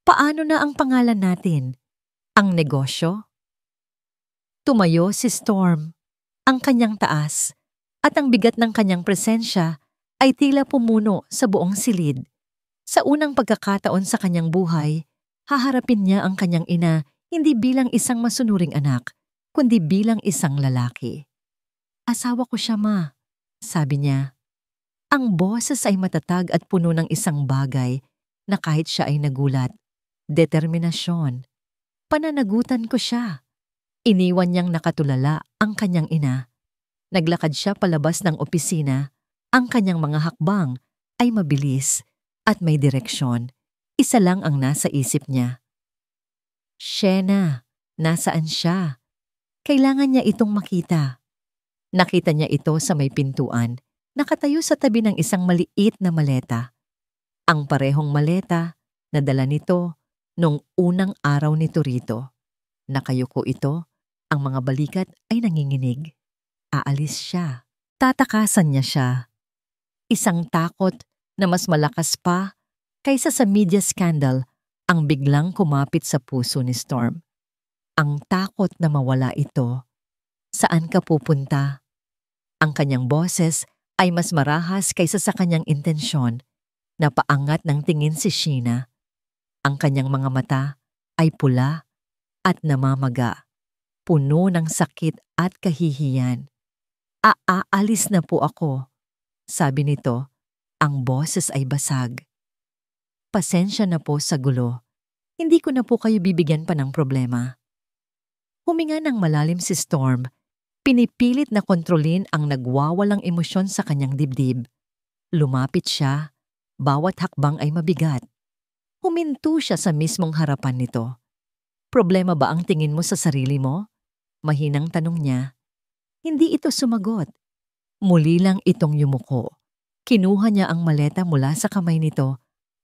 paano na ang pangalan natin? Ang negosyo?" Tumayo si Storm. Ang kanyang taas at ang bigat ng kanyang presensya ay tila pumuno sa buong silid. Sa unang pagkakataon sa kanyang buhay, haharapin niya ang kanyang ina hindi bilang isang masunuring anak, kundi bilang isang lalaki. "Asawa ko siya, Ma," sabi niya. Ang boses ay matatag at puno ng isang bagay na kahit siya ay nagulat. Determinasyon. Pananagutan ko siya. Iniwan niyang nakatulala ang kanyang ina. Naglakad siya palabas ng opisina. Ang kanyang mga hakbang ay mabilis at may direksyon. Isa lang ang nasa isip niya. Shena, nasaan siya? Kailangan niya itong makita. Nakita niya ito sa may pintuan, nakatayo sa tabi ng isang maliit na maleta. Ang parehong maleta na dala nito noong unang araw nito rito. Nakayuko ito, ang mga balikat ay nanginginig. Aalis siya. Tatakasan niya siya. Isang takot na mas malakas pa kaysa sa media scandal ang biglang kumapit sa puso ni Storm. Ang takot na mawala ito. Saan ka pupunta? Ang kanyang boses ay mas marahas kaysa sa kanyang intensyon. Napaangat ng tingin si Sheena. Ang kanyang mga mata ay pula at namamaga, puno ng sakit at kahihiyan. Aalis na po ako, sabi nito. Ang boses ay basag. Pasensya na po sa gulo. Hindi ko na po kayo bibigyan pa ng problema. Huminga ng malalim si Storm. Pinipilit na kontrolin ang nagwawalang emosyon sa kanyang dibdib. Lumapit siya. Bawat hakbang ay mabigat. Huminto siya sa mismong harapan nito. Problema ba ang tingin mo sa sarili mo? Mahinang tanong niya. Hindi ito sumagot. Muli lang itong yumuko. Kinuha niya ang maleta mula sa kamay nito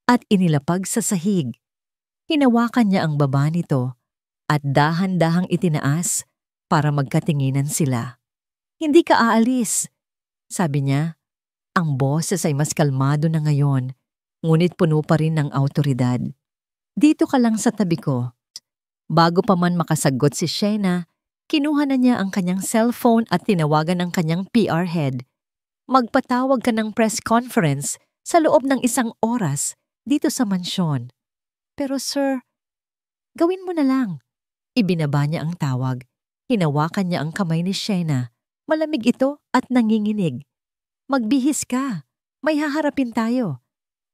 at inilapag sa sahig. Hinawakan niya ang baba nito at dahan-dahang itinaas para magkatinginan sila. Hindi ka aalis, sabi niya. Ang boses ay mas kalmado na ngayon, ngunit puno pa rin ng awtoridad. Dito ka lang sa tabi ko. Bago pa man makasagot si Shena, kinuha na niya ang kanyang cellphone at tinawagan ang kanyang PR head. Magpatawag ka ng press conference sa loob ng 1 oras dito sa mansyon. Pero sir, gawin mo na lang. Ibinaba niya ang tawag. Hinawakan niya ang kamay ni Shena. Malamig ito at nanginginig. Magbihis ka. May haharapin tayo.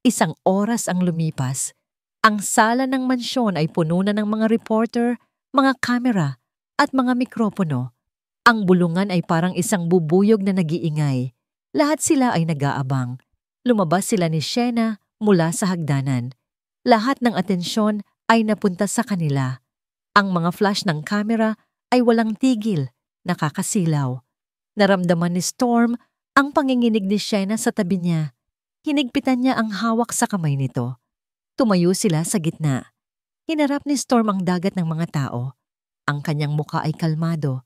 1 oras ang lumipas. Ang sala ng mansyon ay puno na ng mga reporter, mga kamera at mga mikropono. Ang bulungan ay parang isang bubuyog na nag-iingay. Lahat sila ay nag-aabang. Lumabas sila ni Shena mula sa hagdanan. Lahat ng atensyon ay napunta sa kanila. Ang mga flash ng kamera ay walang tigil, nakakasilaw. Naramdaman ni Storm ang panginginig ni Shena sa tabi niya. Hinigpitan niya ang hawak sa kamay nito. Tumayo sila sa gitna. Hinarap ni Storm ang dagat ng mga tao. Ang kanyang muka ay kalmado.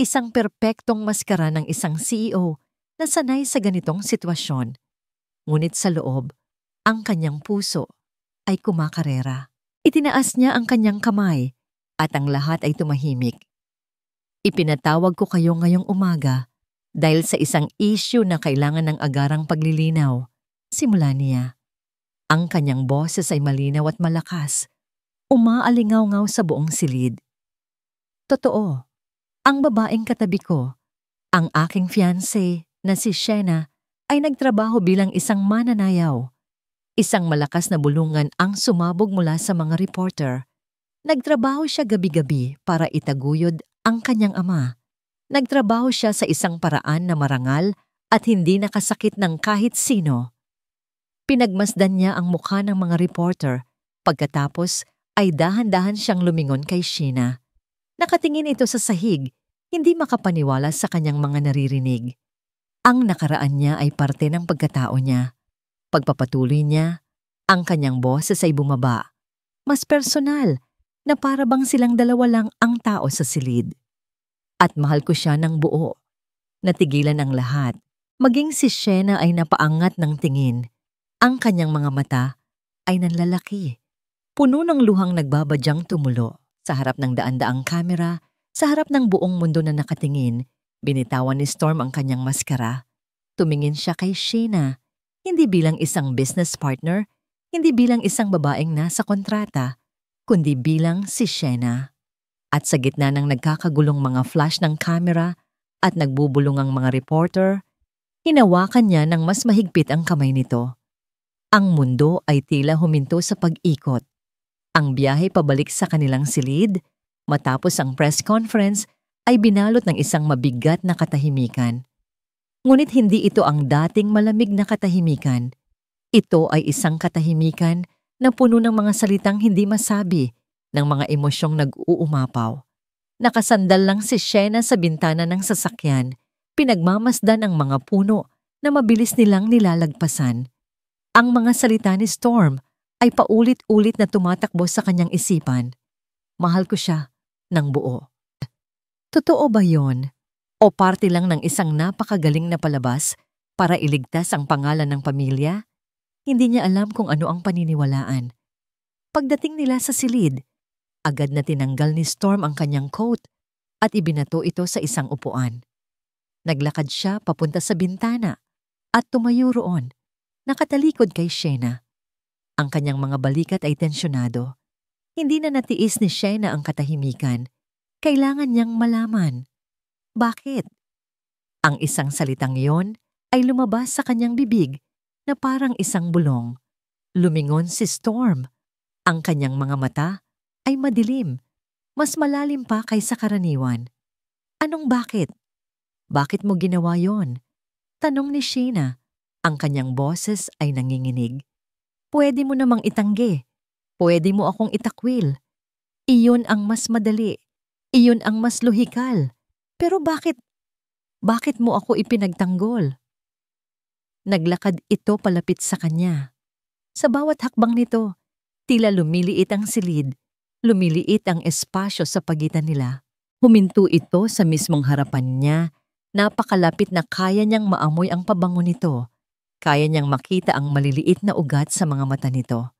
Isang perpektong maskara ng isang CEO na sanay sa ganitong sitwasyon. Ngunit sa loob, ang kanyang puso ay kumakarera. Itinaas niya ang kanyang kamay at ang lahat ay tumahimik. Ipinatawag ko kayo ngayong umaga dahil sa isang issue na kailangan ng agarang paglilinaw. Simula niya. Ang kanyang boses ay malinaw at malakas. Umaalingaw-ngaw sa buong silid. Totoo, ang babaeng katabi ko, ang aking fiancé na si Shena, ay nagtrabaho bilang isang mananayaw. Isang malakas na bulungan ang sumabog mula sa mga reporter. Nagtrabaho siya gabi-gabi para itaguyod ang kanyang ama. Nagtrabaho siya sa isang paraan na marangal at hindi nakasakit ng kahit sino. Pinagmasdan niya ang mukha ng mga reporter. Pagkatapos ay dahan-dahan siyang lumingon kay Sheena. Nakatingin ito sa sahig, hindi makapaniwala sa kanyang mga naririnig. Ang nakaraan niya ay parte ng pagkatao niya. Pagpapatuloy niya, ang kanyang boses ay bumaba. Mas personal, na para bang silang dalawa lang ang tao sa silid. At mahal ko siya ng buo. Natigilan ang lahat. Maging si Shena ay napaangat ng tingin. Ang kanyang mga mata ay nanlalaki. Puno ng luhang nagbabadyang tumulo. Sa harap ng daan-daang kamera, sa harap ng buong mundo na nakatingin, binitawan ni Storm ang kanyang maskara. Tumingin siya kay Sheena, hindi bilang isang business partner, hindi bilang isang babaeng nasa kontrata, kundi bilang si Sheena. At sa gitna ng nagkakagulong mga flash ng kamera at nagbubulungang mga reporter, hinawakan niya ng mas mahigpit ang kamay nito. Ang mundo ay tila huminto sa pag-ikot. Ang biyahe pabalik sa kanilang silid, matapos ang press conference, ay binalot ng isang mabigat na katahimikan. Ngunit hindi ito ang dating malamig na katahimikan. Ito ay isang katahimikan na puno ng mga salitang hindi masabi, ng mga emosyong nag-uumapaw. Nakasandal lang si Sheena sa bintana ng sasakyan, pinagmamasdan ang mga puno na mabilis nilang nilalagpasan. Ang mga salita ni Storm ay paulit-ulit na tumatakbo sa kanyang isipan. Mahal ko siya ng buo. Totoo ba yon? O parte lang ng isang napakagaling na palabas para iligtas ang pangalan ng pamilya? Hindi niya alam kung ano ang paniniwalaan. Pagdating nila sa silid, agad na tinanggal ni Storm ang kanyang coat at ibinato ito sa isang upuan. Naglakad siya papunta sa bintana at tumayo roon, nakatalikod kay Sheena. Ang kanyang mga balikat ay tensyonado. Hindi na natiis ni Shayna ang katahimikan. Kailangan niyang malaman. Bakit? Ang isang salitang iyon ay lumabas sa kanyang bibig na parang isang bulong. Lumingon si Storm. Ang kanyang mga mata ay madilim, mas malalim pa kaysa karaniwan. Anong bakit? Bakit mo ginawa yon? Tanong ni Shayna. Ang kanyang boses ay nanginginig. Pwede mo namang itanggi. Pwede mo akong itakwil. Iyon ang mas madali. Iyon ang mas lohikal. Pero bakit? Bakit mo ako ipinagtanggol? Naglakad ito palapit sa kanya. Sa bawat hakbang nito, tila lumiliit ang silid, lumiliit ang espasyo sa pagitan nila. Huminto ito sa mismong harapan niya, napakalapit na kaya niyang maamoy ang pabango nito. Kaya niyang makita ang maliliit na ugat sa mga mata nito.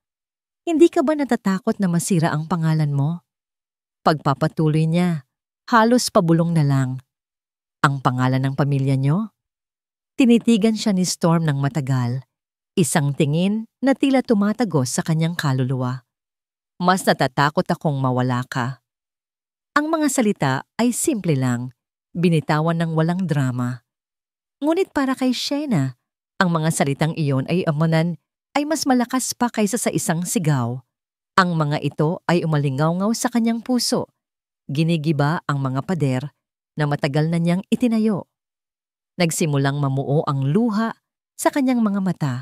Hindi ka ba natatakot na masira ang pangalan mo? Pagpapatuloy niya, halos pabulong na lang. Ang pangalan ng pamilya niyo? Tinitigan siya ni Storm ng matagal. Isang tingin na tila tumatagos sa kanyang kaluluwa. Mas natatakot akong mawala ka. Ang mga salita ay simple lang, binitawan ng walang drama. Ngunit para kay Shayna, ang mga salitang iyon ay amanan ay mas malakas pa kaysa sa isang sigaw. Ang mga ito ay umalingaw-ngaw sa kanyang puso. Ginigiba ang mga pader na matagal na niyang itinayo. Nagsimulang mamuo ang luha sa kanyang mga mata.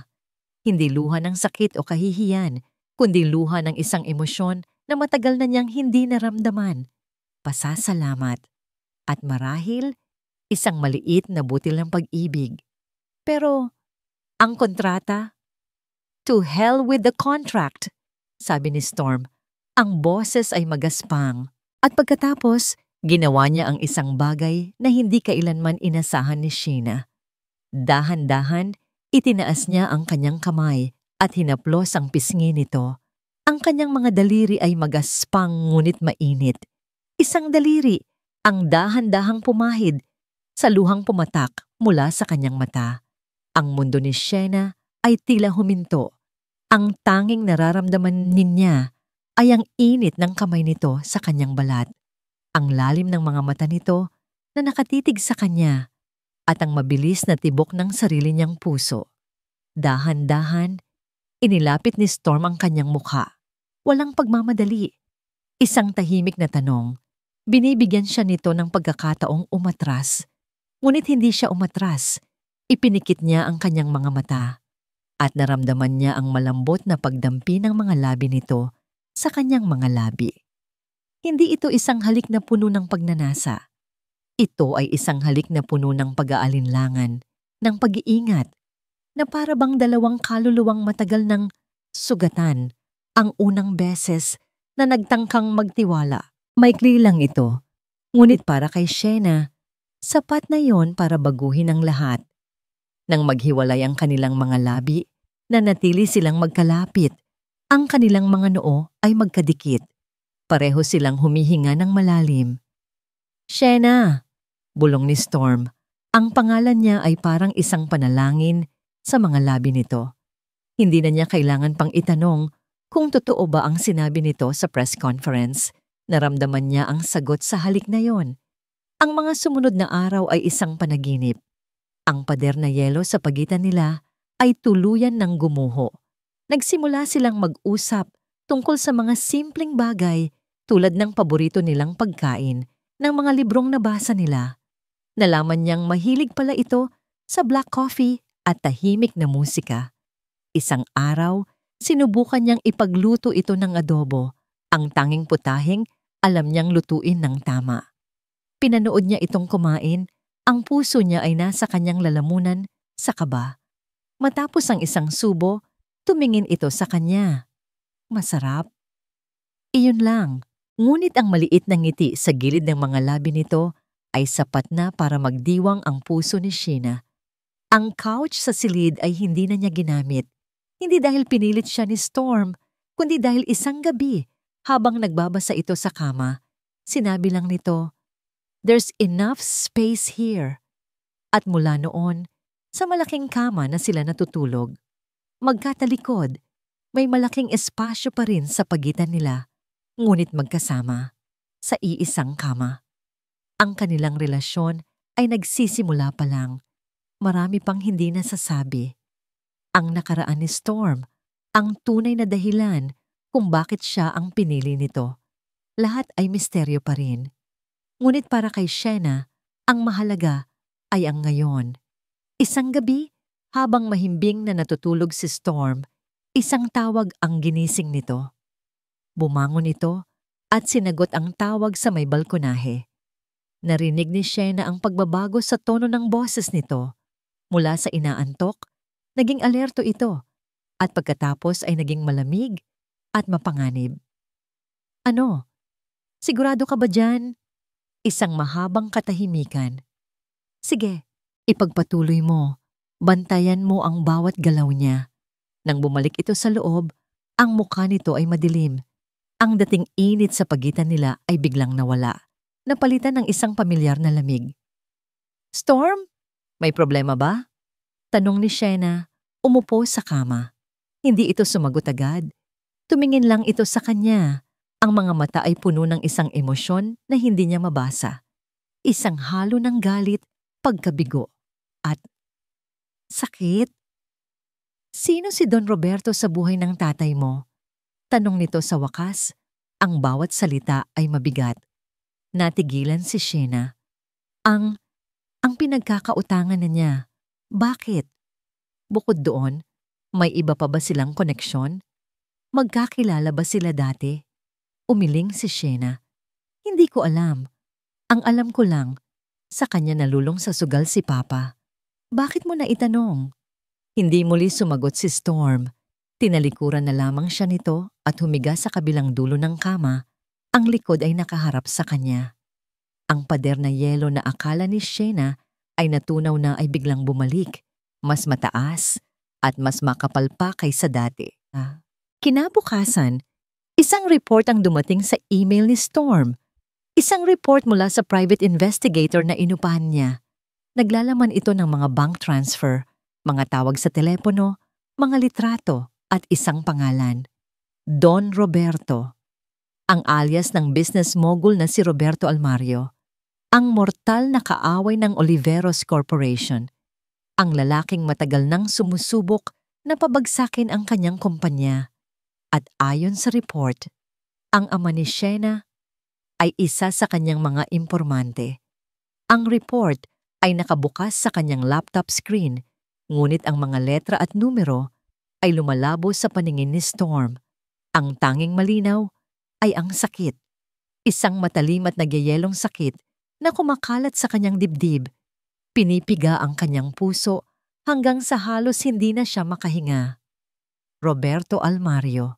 Hindi luha ng sakit o kahihiyan, kundi luha ng isang emosyon na matagal na niyang hindi naramdaman. Pasasalamat. At marahil, isang maliit na butil ng pag-ibig. Pero, ang kontrata? To hell with the contract, sabi ni Storm. Ang boses ay magaspang. At pagkatapos, ginawa niya ang isang bagay na hindi kailanman inasahan ni Shayna. Dahan-dahan, itinaas niya ang kanyang kamay at hinaplos ang pisngi nito. Ang kanyang mga daliri ay magaspang ngunit mainit. Isang daliri, ang dahan-dahang pumahid, sa luhang pumatak mula sa kanyang mata. Ang mundo ni Shayna ay tila huminto. Ang tanging nararamdaman niya ay ang init ng kamay nito sa kanyang balat. Ang lalim ng mga mata nito na nakatitig sa kanya at ang mabilis na tibok ng sarili niyang puso. Dahan-dahan, inilapit ni Storm ang kanyang mukha. Walang pagmamadali. Isang tahimik na tanong. Binibigyan siya nito ng pagkakataong umatras. Ngunit hindi siya umatras. Ipinikit niya ang kanyang mga mata. At naramdaman niya ang malambot na pagdampi ng mga labi nito sa kanyang mga labi. Hindi ito isang halik na puno ng pagnanasa. Ito ay isang halik na puno ng pag-aalinlangan, ng pag-iingat, na para bang dalawang kaluluwang matagal ng sugatan ang unang beses na nagtangkang magtiwala. Maikli lang ito, ngunit para kay Shayna, sapat na yon para baguhin ang lahat. Nang maghiwalay ang kanilang mga labi, nanatili silang magkalapit. Ang kanilang mga noo ay magkadikit. Pareho silang humihinga ng malalim. Shayna, bulong ni Storm. Ang pangalan niya ay parang isang panalangin sa mga labi nito. Hindi na niya kailangan pang itanong kung totoo ba ang sinabi nito sa press conference. Naramdaman niya ang sagot sa halik na yon. Ang mga sumunod na araw ay isang panaginip. Ang pader na yelo sa pagitan nila ay tuluyan ng gumuho. Nagsimula silang mag-usap tungkol sa mga simpleng bagay tulad ng paborito nilang pagkain, ng mga librong nabasa nila. Nalaman niyang mahilig pala ito sa black coffee at tahimik na musika. Isang araw, sinubukan niyang ipagluto ito ng adobo, ang tanging putaheng alam niyang lutuin ng tama. Pinanood niya itong kumain, ang puso niya ay nasa kanyang lalamunan sa kaba. Matapos ang isang subo, tumingin ito sa kanya. Masarap. Iyon lang, ngunit ang maliit na ngiti sa gilid ng mga labi nito ay sapat na para magdiwang ang puso ni Shayna. Ang couch sa silid ay hindi na niya ginamit. Hindi dahil pinilit siya ni Storm, kundi dahil isang gabi, habang nagbabasa ito sa kama, sinabi lang nito, "There's enough space here." At mula noon, sa malaking kama na sila natutulog, magkatalikod, May malaking espasyo pa rin sa pagitan nila, ngunit magkasama sa iisang kama. Ang kanilang relasyon ay nagsisimula pa lang. Marami pang hindi nasasabi. Ang nakaraan ni Storm, ang tunay na dahilan kung bakit siya ang pinili nito. Lahat ay misteryo pa rin. Ngunit para kay Shena, ang mahalaga ay ang ngayon. Isang gabi, habang mahimbing na natutulog si Storm, isang tawag ang ginising nito. Bumangon ito at sinagot ang tawag sa may balkonahe. Narinig ni Shena ang pagbabago sa tono ng boses nito. Mula sa inaantok, naging alerto ito at pagkatapos ay naging malamig at mapanganib. Ano? Sigurado ka ba dyan? Isang mahabang katahimikan. Sige, ipagpatuloy mo. Bantayan mo ang bawat galaw niya. Nang bumalik ito sa loob, ang mukha nito ay madilim. Ang dating init sa pagitan nila ay biglang nawala. Napalitan ng isang pamilyar na lamig. Storm? May problema ba? Tanong ni Shena, umupo sa kama. Hindi ito sumagot agad. Tumingin lang ito sa kanya. Ang mga mata ay puno ng isang emosyon na hindi niya mabasa. Isang halo ng galit, pagkabigo, at sakit. Sino si Don Roberto sa buhay ng tatay mo? Tanong nito sa wakas. Ang bawat salita ay mabigat. Natigilan si Shena. Ang pinagkakautangan na niya. Bakit? Bukod doon, may iba pa ba silang koneksyon? Magkakilala ba sila dati? Umiling si Shena. Hindi ko alam. Ang alam ko lang, sa kanya nalulong sa sugal si Papa. Bakit mo na itanong? Hindi muli sumagot si Storm. Tinalikuran na lamang siya nito at humiga sa kabilang dulo ng kama. Ang likod ay nakaharap sa kanya. Ang pader na yelo na akala ni Shena ay natunaw na ay biglang bumalik, mas mataas at mas makapal pa kaysa dati. Kinabukasan, isang report ang dumating sa email ni Storm. Isang report mula sa private investigator na inupahan niya. Naglalaman ito ng mga bank transfer, mga tawag sa telepono, mga litrato at isang pangalan. Don Roberto. Ang alias ng business mogul na si Roberto Almario. Ang mortal na kaaway ng Oliveros Corporation. Ang lalaking matagal nang sumusubok na pabagsakin ang kanyang kumpanya. At ayon sa report, ang ama ni Shena ay isa sa kanyang mga impormante. Ang report ay nakabukas sa kanyang laptop screen, ngunit ang mga letra at numero ay lumalabo sa paningin ni Storm. Ang tanging malinaw ay ang sakit. Isang matalim at nagyayelong sakit na kumakalat sa kanyang dibdib. Pinipiga ang kanyang puso hanggang sa halos hindi na siya makahinga. Roberto Almario.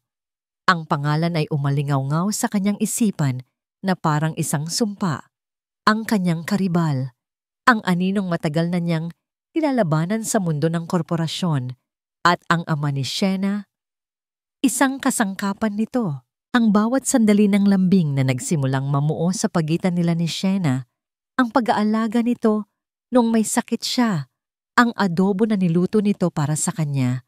Ang pangalan ay umalingaw-ngaw sa kanyang isipan na parang isang sumpa. Ang kanyang karibal. Ang aninong matagal na niyang nilalabanan sa mundo ng korporasyon. At ang ama ni Shena, isang kasangkapan nito. Ang bawat sandali ng lambing na nagsimulang mamuo sa pagitan nila ni Shena, ang pag-aalaga nito nung may sakit siya, ang adobo na niluto nito para sa kanya,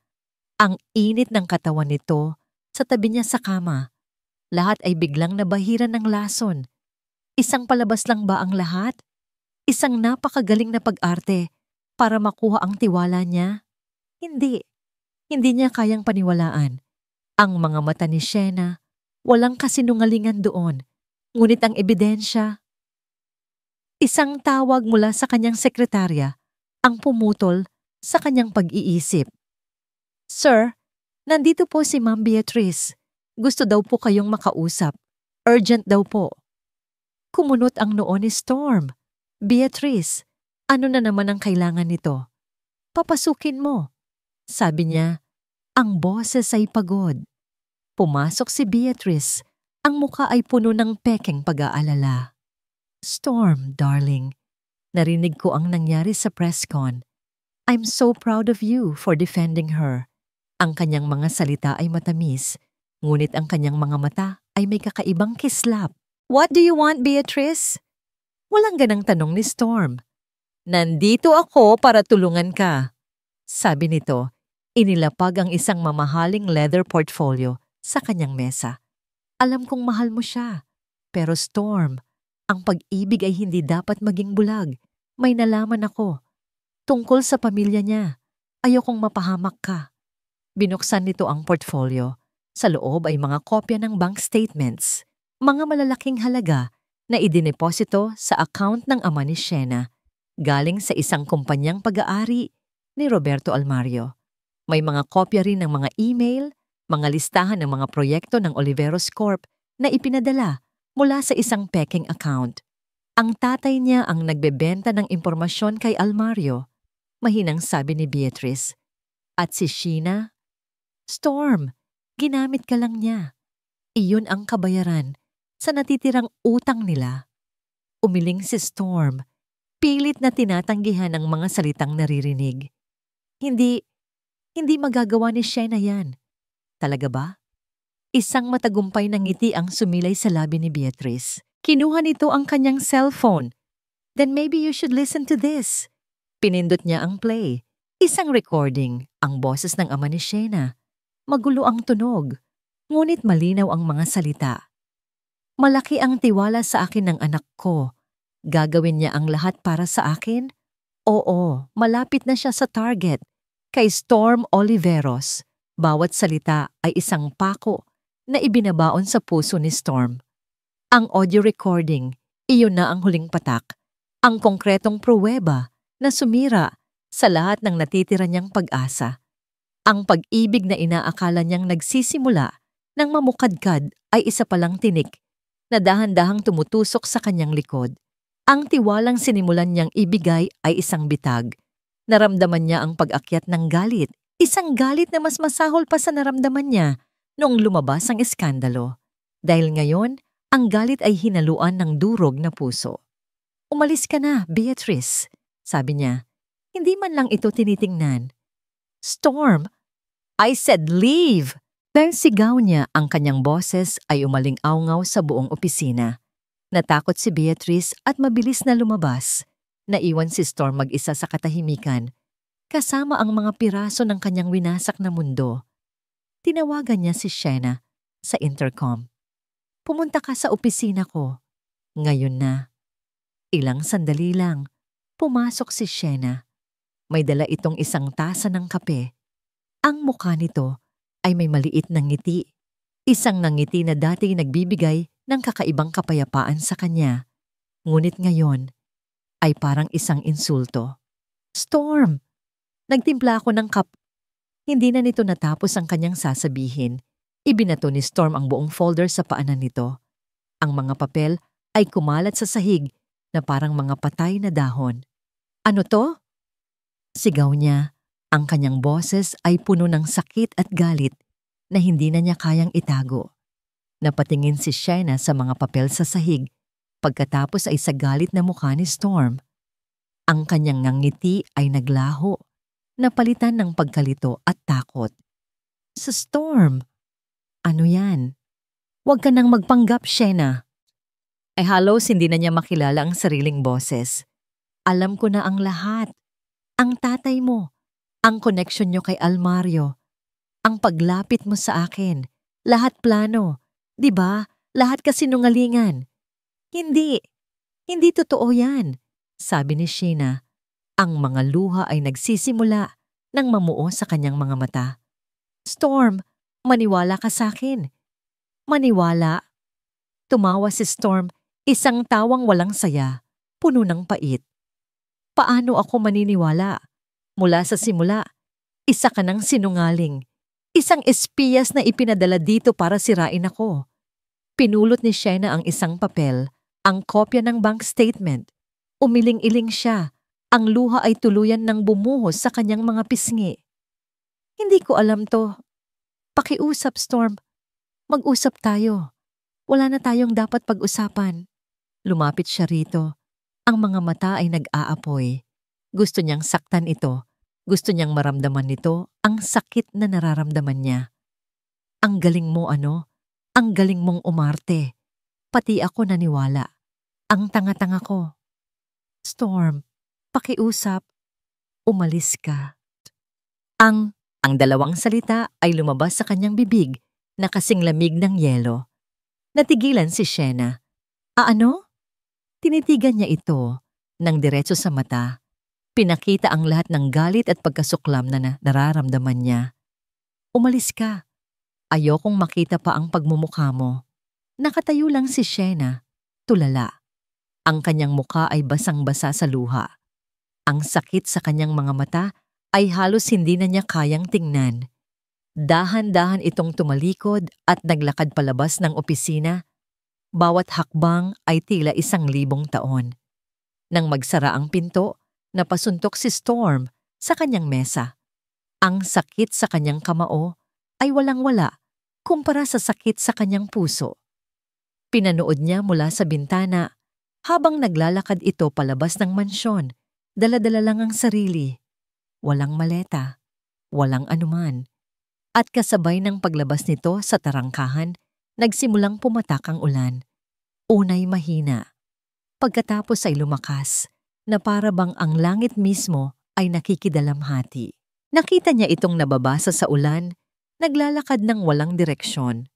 ang init ng katawan nito sa tabi niya sa kama, lahat ay biglang nabahiran ng lason. Isang palabas lang ba ang lahat? Isang napakagaling na pag-arte para makuha ang tiwala niya? Hindi. Hindi niya kayang paniwalaan. Ang mga mata ni Shena, walang kasinungalingan doon, ngunit ang ebidensya. Isang tawag mula sa kanyang sekretarya ang pumutol sa kanyang pag-iisip. Sir, nandito po si Ma'am Beatrice. Gusto daw po kayong makausap. Urgent daw po. Kumunot ang noo ni Storm. Beatrice, ano na naman ang kailangan nito? Papasukin mo. Sabi niya, ang boses ay pagod. Pumasok si Beatrice, ang mukha ay puno ng pekeng pag-aalala. Storm, darling, narinig ko ang nangyari sa press con. I'm so proud of you for defending her. Ang kanyang mga salita ay matamis, ngunit ang kanyang mga mata ay may kakaibang kislap. What do you want, Beatrice? Walang ganang tanong ni Storm. Nandito ako para tulungan ka. Sabi nito, Inilapag ang isang mamahaling leather portfolio sa kanyang mesa. Alam kong mahal mo siya. Pero Storm, ang pag-ibig ay hindi dapat maging bulag. May nalaman ako. Tungkol sa pamilya niya. Ayokong mapahamak ka. Binuksan nito ang portfolio. Sa loob ay mga kopya ng bank statements. Mga malalaking halaga na idineposito sa account ng ama ni Shena. Galing sa isang kumpanyang pag-aari ni Roberto Almario. May mga kopya rin ng mga email, mga listahan ng mga proyekto ng Oliveros Corp na ipinadala mula sa isang peking account. Ang tatay niya ang nagbebenta ng impormasyon kay Almario, mahinang sabi ni Beatrice. At si Sheena? Storm, ginamit ka lang niya. Iyon ang kabayaran sa natitirang utang nila. Umiling si Storm, pilit na tinatanggihan ang mga salitang naririnig. Hindi magagawa ni Shena yan. Talaga ba? Isang matagumpay na ngiti ang sumilay sa labi ni Beatrice. Kinuha nito ang kanyang cellphone. Then maybe you should listen to this. Pinindot niya ang play. Isang recording, ang boses ng ama ni Shena. Magulo ang tunog, ngunit malinaw ang mga salita. Malaki ang tiwala sa akin ng anak ko. Gagawin niya ang lahat para sa akin? Oo, malapit na siya sa target. Kay Storm Oliveros, bawat salita ay isang pako na ibinabaon sa puso ni Storm. Ang audio recording, iyon na ang huling patak. Ang konkretong pruweba na sumira sa lahat ng natitira niyang pag-asa. Ang pag-ibig na inaakala niyang nagsisimula nang mamukadkad ay isa palang tinik na dahan-dahang tumutusok sa kanyang likod. Ang tiwalang sinimulan niyang ibigay ay isang bitag. Naramdaman niya ang pag-akyat ng galit, isang galit na mas masahol pa sa naramdaman niya noong lumabas ang iskandalo. Dahil ngayon, ang galit ay hinaluan ng durog na puso. Umalis ka na, Beatrice, sabi niya. Hindi man lang ito tinitingnan. Storm, I said leave! Dahil sigaw niya, ang kanyang boses ay umaling-awngaw sa buong opisina. Natakot si Beatrice at mabilis na lumabas. Naiwan si Storm mag-isa sa katahimikan, kasama ang mga piraso ng kanyang winasak na mundo. Tinawagan niya si Shena sa intercom. Pumunta ka sa opisina ko. Ngayon na. Ilang sandali lang, pumasok si Shena. May dala itong isang tasa ng kape. Ang mukha nito ay may maliit na ngiti. Isang ngiti na dati nagbibigay ng kakaibang kapayapaan sa kanya. Ngunit ngayon, ay parang isang insulto. Storm! Nagtimpla ako ng Hindi na nito natapos ang kanyang sasabihin. Ibinato ni Storm ang buong folder sa paanan nito. Ang mga papel ay kumalat sa sahig na parang mga patay na dahon. Ano to? Sigaw niya. Ang kanyang boses ay puno ng sakit at galit na hindi na niya kayang itago. Napatingin si Shena sa mga papel sa sahig. Pagkatapos ay sa galit na mukha ni Storm. Ang kanyang ngiti ay naglaho, napalitan ng pagkalito at takot. Sa Storm! Ano yan? Huwag ka nang magpanggap, Shena. Ay halos hindi na niya makilala ang sariling boses. Alam ko na ang lahat. Ang tatay mo, ang connection niyo kay Almario, ang paglapit mo sa akin, lahat plano, di ba? Lahat kasinungalingan. Hindi totoo yan, sabi ni Sheena. Ang mga luha ay nagsisimula nang mamuo sa kanyang mga mata. Storm, maniwala ka sa akin. Maniwala. Tumawa si Storm, isang tawang walang saya, puno ng pait. Paano ako maniniwala? Mula sa simula, isa ka ng sinungaling. Isang espiyas na ipinadala dito para sirain ako. Pinulot ni Sheena ang isang papel, ang kopya ng bank statement. Umiling-iling siya. Ang luha ay tuluyan ng bumuhos sa kanyang mga pisngi. Hindi ko alam to. Pakiusap, Storm. Mag-usap tayo. Wala na tayong dapat pag-usapan. Lumapit siya rito. Ang mga mata ay nag-aapoy. Gusto niyang saktan ito. Gusto niyang maramdaman nito ang sakit na nararamdaman niya. Ang galing mo, ano? Ang galing mong umarte. Pati ako naniwala. Ang tanga-tanga ko. Storm, pakiusap. Umalis ka. Ang Ang dalawang salita ay lumabas sa kanyang bibig na kasing lamig ng yelo. Natigilan si Shena. Ano? Tinitigan niya ito ng diretso sa mata. Pinakita ang lahat ng galit at pagkasuklam na nararamdaman niya. Umalis ka. Ayokong makita pa ang pagmumukha mo. Nakatayo lang si Shena, tulala. Ang kanyang muka ay basang-basa sa luha. Ang sakit sa kanyang mga mata ay halos hindi na niya kayang tingnan. Dahan-dahan itong tumalikod at naglakad palabas ng opisina. Bawat hakbang ay tila 1,000 taon. Nang magsara ang pinto, napasuntok si Storm sa kanyang mesa. Ang sakit sa kanyang kamao ay walang-wala kumpara sa sakit sa kanyang puso. Pinanood niya mula sa bintana habang naglalakad ito palabas ng mansyon. Dala-dala lang ang sarili. Walang maleta, walang anuman. At kasabay ng paglabas nito sa tarangkahan, nagsimulang pumatak ang ulan. Unay mahina. Pagkatapos ay lumakas, na para bang ang langit mismo ay nakikidalamhati. Nakita niya itong nababasa sa ulan, naglalakad ng walang direksyon.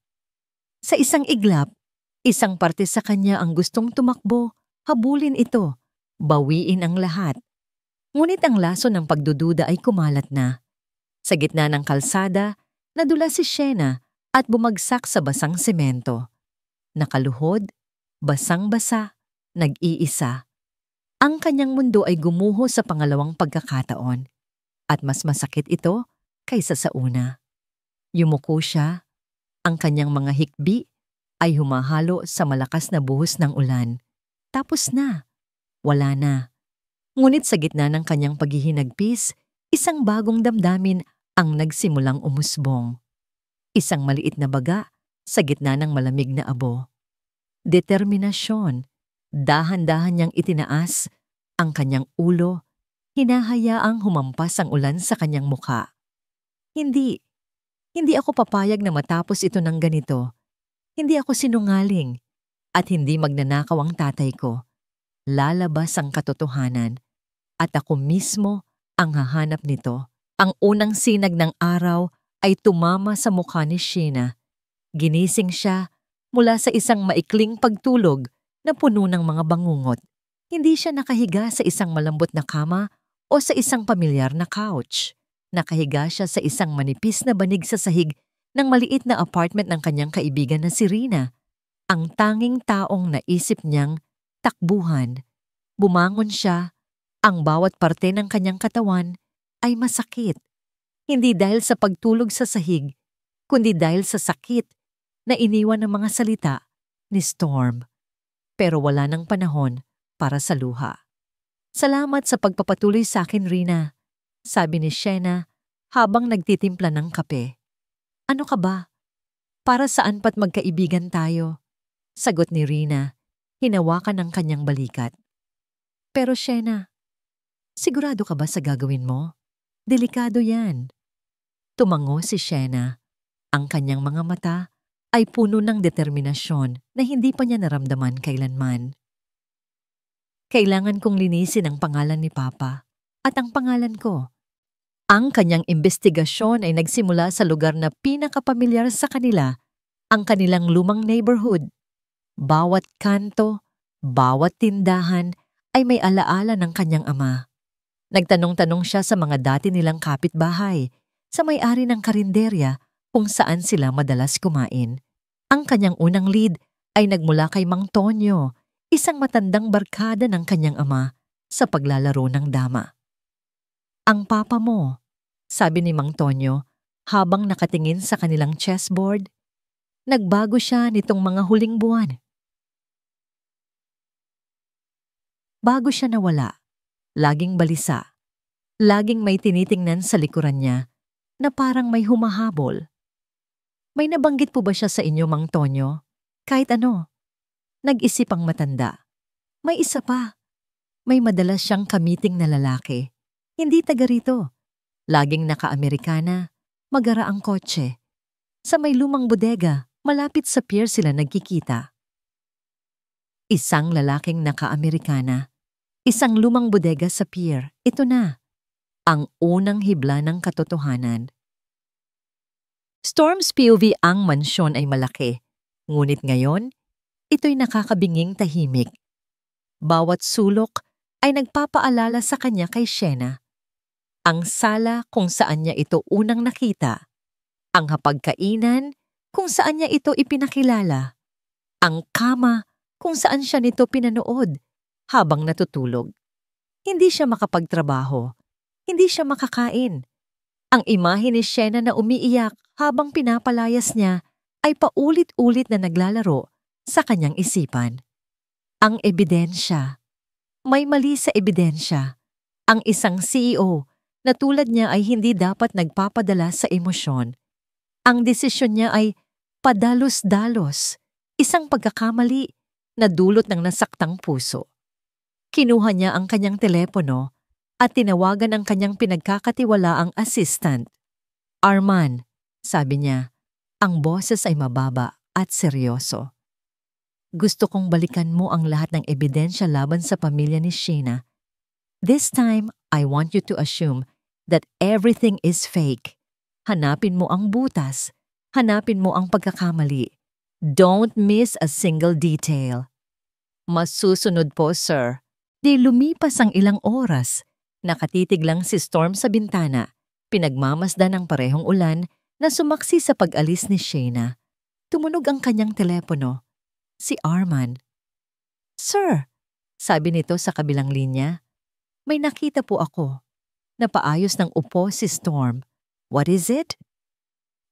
Sa isang iglap, isang parte sa kanya ang gustong tumakbo, habulin ito, bawiin ang lahat. Ngunit ang laso ng pagdududa ay kumalat na. Sa gitna ng kalsada, nadula si Shena at bumagsak sa basang semento. Nakaluhod, basang-basa, nag-iisa. Ang kanyang mundo ay gumuho sa pangalawang pagkakataon. At mas masakit ito kaysa sa una. Yumuko siya, ang kanyang mga hikbi ay humahalo sa malakas na buhos ng ulan. Tapos na, wala na. Ngunit sa gitna ng kanyang paghihinagpis, isang bagong damdamin ang nagsimulang umusbong. Isang maliit na baga sa gitna ng malamig na abo. Determinasyon, dahan-dahan niyang itinaas ang kanyang ulo, hinahayaang humampas ang ulan sa kanyang muka. Hindi ako papayag na matapos ito ng ganito. Hindi ako sinungaling at hindi magnanakaw ang tatay ko. Lalabas ang katotohanan at ako mismo ang hahanap nito. Ang unang sinag ng araw ay tumama sa mukha ni Shena. Ginising siya mula sa isang maikling pagtulog na puno ng mga bangungot. Hindi siya nakahiga sa isang malambot na kama o sa isang pamilyar na couch. Nakahiga siya sa isang manipis na banig sa sahig ng maliit na apartment ng kanyang kaibigan na si Rina. Ang tanging taong naisip niyang takbuhan. Bumangon siya. Ang bawat parte ng kanyang katawan ay masakit. Hindi dahil sa pagtulog sa sahig, kundi dahil sa sakit na iniwan ng mga salita ni Storm. Pero wala nang panahon para sa luha. Salamat sa pagpapatuloy sa akin, Rina, sabi ni Shena habang nagtitimpla ng kape. Ano ka ba? Para saan pa't magkaibigan tayo? Sagot ni Rina, hinawakan ang kanyang balikat. Pero Shena, sigurado ka ba sa gagawin mo? Delikado yan. Tumango si Shena. Ang kanyang mga mata ay puno ng determinasyon na hindi pa niya naramdaman kailanman. Kailangan kong linisin ang pangalan ni Papa at ang pangalan ko. Ang kanyang investigasyon ay nagsimula sa lugar na pinakapamilyar sa kanila, ang kanilang lumang neighborhood. Bawat kanto, bawat tindahan ay may alaala ng kanyang ama. Nagtanong-tanong siya sa mga dati nilang kapitbahay, sa may-ari ng karinderya kung saan sila madalas kumain. Ang kanyang unang lead ay nagmula kay Mang Tonyo, isang matandang barkada ng kanyang ama sa paglalaro ng dama. Ang papa mo, sabi ni Mang Tonyo habang nakatingin sa kanilang chessboard. Nagbago siya nitong mga huling buwan. Bago siya nawala, laging balisa, laging may tinitingnan sa likuran niya na parang may humahabol. May nabanggit po ba siya sa inyo, Mang Tonyo? Kahit ano. Nag-isip ang matanda. May isa pa. May madalas siyang kamiting na lalaki. Hindi taga rito. Laging naka-Amerikana, magara ang kotse. Sa may lumang bodega, malapit sa pier sila nagkikita. Isang lalaking naka-Amerikana. Isang lumang bodega sa pier. Ito na. Ang unang hibla ng katotohanan. Storm's POV ang mansyon ay malaki, ngunit ngayon, ito'y nakakabinging tahimik. Bawat sulok ay nagpapaalala sa kanya kay Shena. Ang sala kung saan niya ito unang nakita, ang hapagkainan kung saan niya ito ipinakilala, ang kama kung saan siya nito pinanood habang natutulog. Hindi siya makapagtrabaho, hindi siya makakain. Ang imahe ni Shena na umiiyak habang pinapalayas niya ay paulit-ulit na naglalaro sa kanyang isipan. Ang ebidensya. May mali sa ebidensya. Ang isang CEO na tulad niya ay hindi dapat nagpapadala sa emosyon. Ang desisyon niya ay padalos-dalos, isang pagkakamali na dulot ng nasaktang puso. Kinuha niya ang kanyang telepono at tinawagan ang kanyang pinagkakatiwalaang assistant. Arman, sabi niya, ang boses ay mababa at seryoso. Gusto kong balikan mo ang lahat ng ebidensya laban sa pamilya ni Shena. This time, I want you to assume that everything is fake. Hanapin mo ang butas. Hanapin mo ang pagkakamali. Don't miss a single detail. Masusunod po, sir. Di lumipas ang ilang oras. Nakatitig lang si Storm sa bintana. Pinagmamasdan ng parehong ulan na sumaksi sa pag-alis ni Shena. Tumunog ang kanyang telepono. Si Arman. Sir, sabi nito sa kabilang linya, may nakita po ako. Napaayos ng upo si Storm. What is it?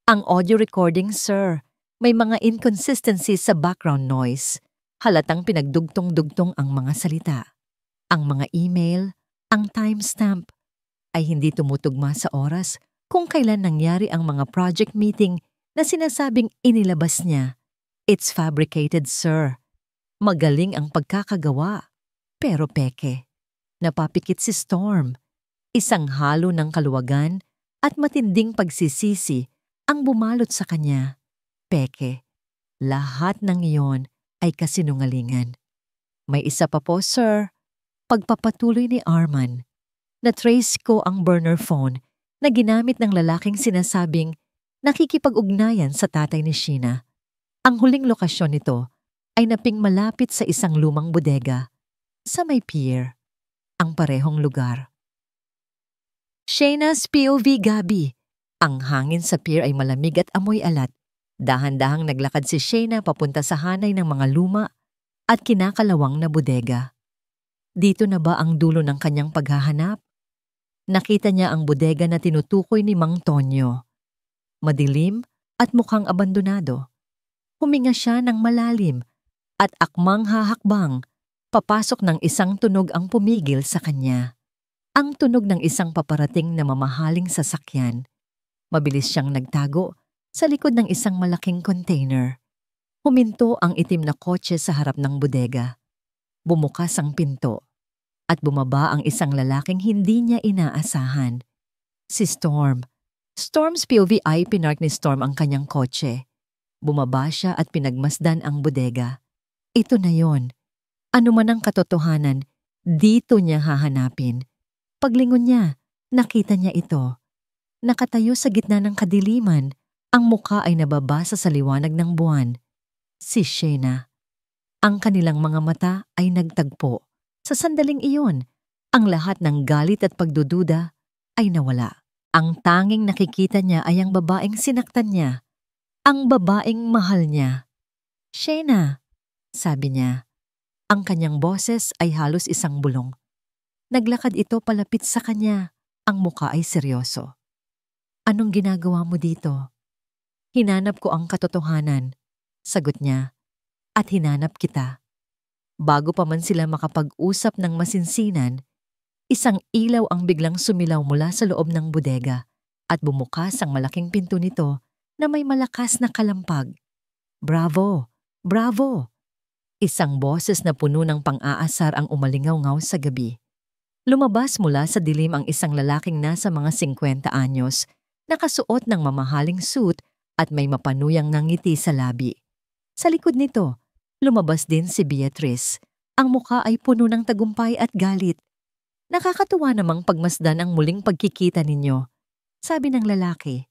Ang audio recording, sir. May mga inconsistencies sa background noise. Halatang pinagdugtong-dugtong ang mga salita. Ang mga email, ang timestamp, ay hindi tumutugma sa oras kung kailan nangyari ang mga project meeting na sinasabing inilabas niya. It's fabricated, sir. Magaling ang pagkakagawa. Pero peke. Napapikit si Storm. Isang halo ng kaluwagan at matinding pagsisisi ang bumalot sa kanya. Peke. Lahat ng iyon ay kasinungalingan. May isa pa po, sir. Pagpapatuloy ni Arman. Na-trace ko ang burner phone na ginamit ng lalaking sinasabing nakikipag-ugnayan sa tatay ni Shena. Ang huling lokasyon nito ay naping malapit sa isang lumang bodega sa may pier, ang parehong lugar. Shena's POV Gabi. Ang hangin sa pier ay malamig at amoy alat. Dahan-dahang naglakad si Shena papunta sa hanay ng mga luma at kinakalawang na bodega. Dito na ba ang dulo ng kanyang paghahanap? Nakita niya ang bodega na tinutukoy ni Mang Tonyo. Madilim at mukhang abandonado. Huminga siya ng malalim at akmang hahakbang, papasok ng isang tunog ang pumigil sa kanya. Ang tunog ng isang paparating na mamahaling sasakyan. Mabilis siyang nagtago sa likod ng isang malaking container. Huminto ang itim na kotse sa harap ng bodega. Bumukas ang pinto at bumaba ang isang lalaking hindi niya inaasahan. Si Storm. Storm's POV ay pinark ni Storm ang kanyang kotse. Bumaba siya at pinagmasdan ang bodega. Ito na yon. Ano man ang katotohanan, dito niya hahanapin. Paglingon niya, nakita niya ito. Nakatayo sa gitna ng kadiliman, ang mukha ay nababasa sa liwanag ng buwan. Si Shena. Ang kanilang mga mata ay nagtagpo. Sa sandaling iyon, ang lahat ng galit at pagdududa ay nawala. Ang tanging nakikita niya ay ang babaeng sinaktan niya. Ang babaeng mahal niya. Shena, sabi niya. Ang kanyang boses ay halos isang bulong. Naglakad ito palapit sa kanya. Ang muka ay seryoso. Anong ginagawa mo dito? Hinanap ko ang katotohanan, sagot niya, at hinanap kita. Bago pa man sila makapag-usap ng masinsinan, isang ilaw ang biglang sumilaw mula sa loob ng bodega at bumukas ang malaking pinto nito na may malakas na kalampag. Bravo! Bravo! Isang boses na puno ng pang-aasar ang umalingaw-ngaw sa gabi. Lumabas mula sa dilim ang isang lalaking nasa mga 50 anyos, nakasuot ng mamahaling suit at may mapanuyang ngiti sa labi. Sa likod nito, lumabas din si Beatrice. Ang mukha ay puno ng tagumpay at galit. Nakakatuwa namang pagmasdan ang muling pagkikita ninyo, sabi ng lalaki.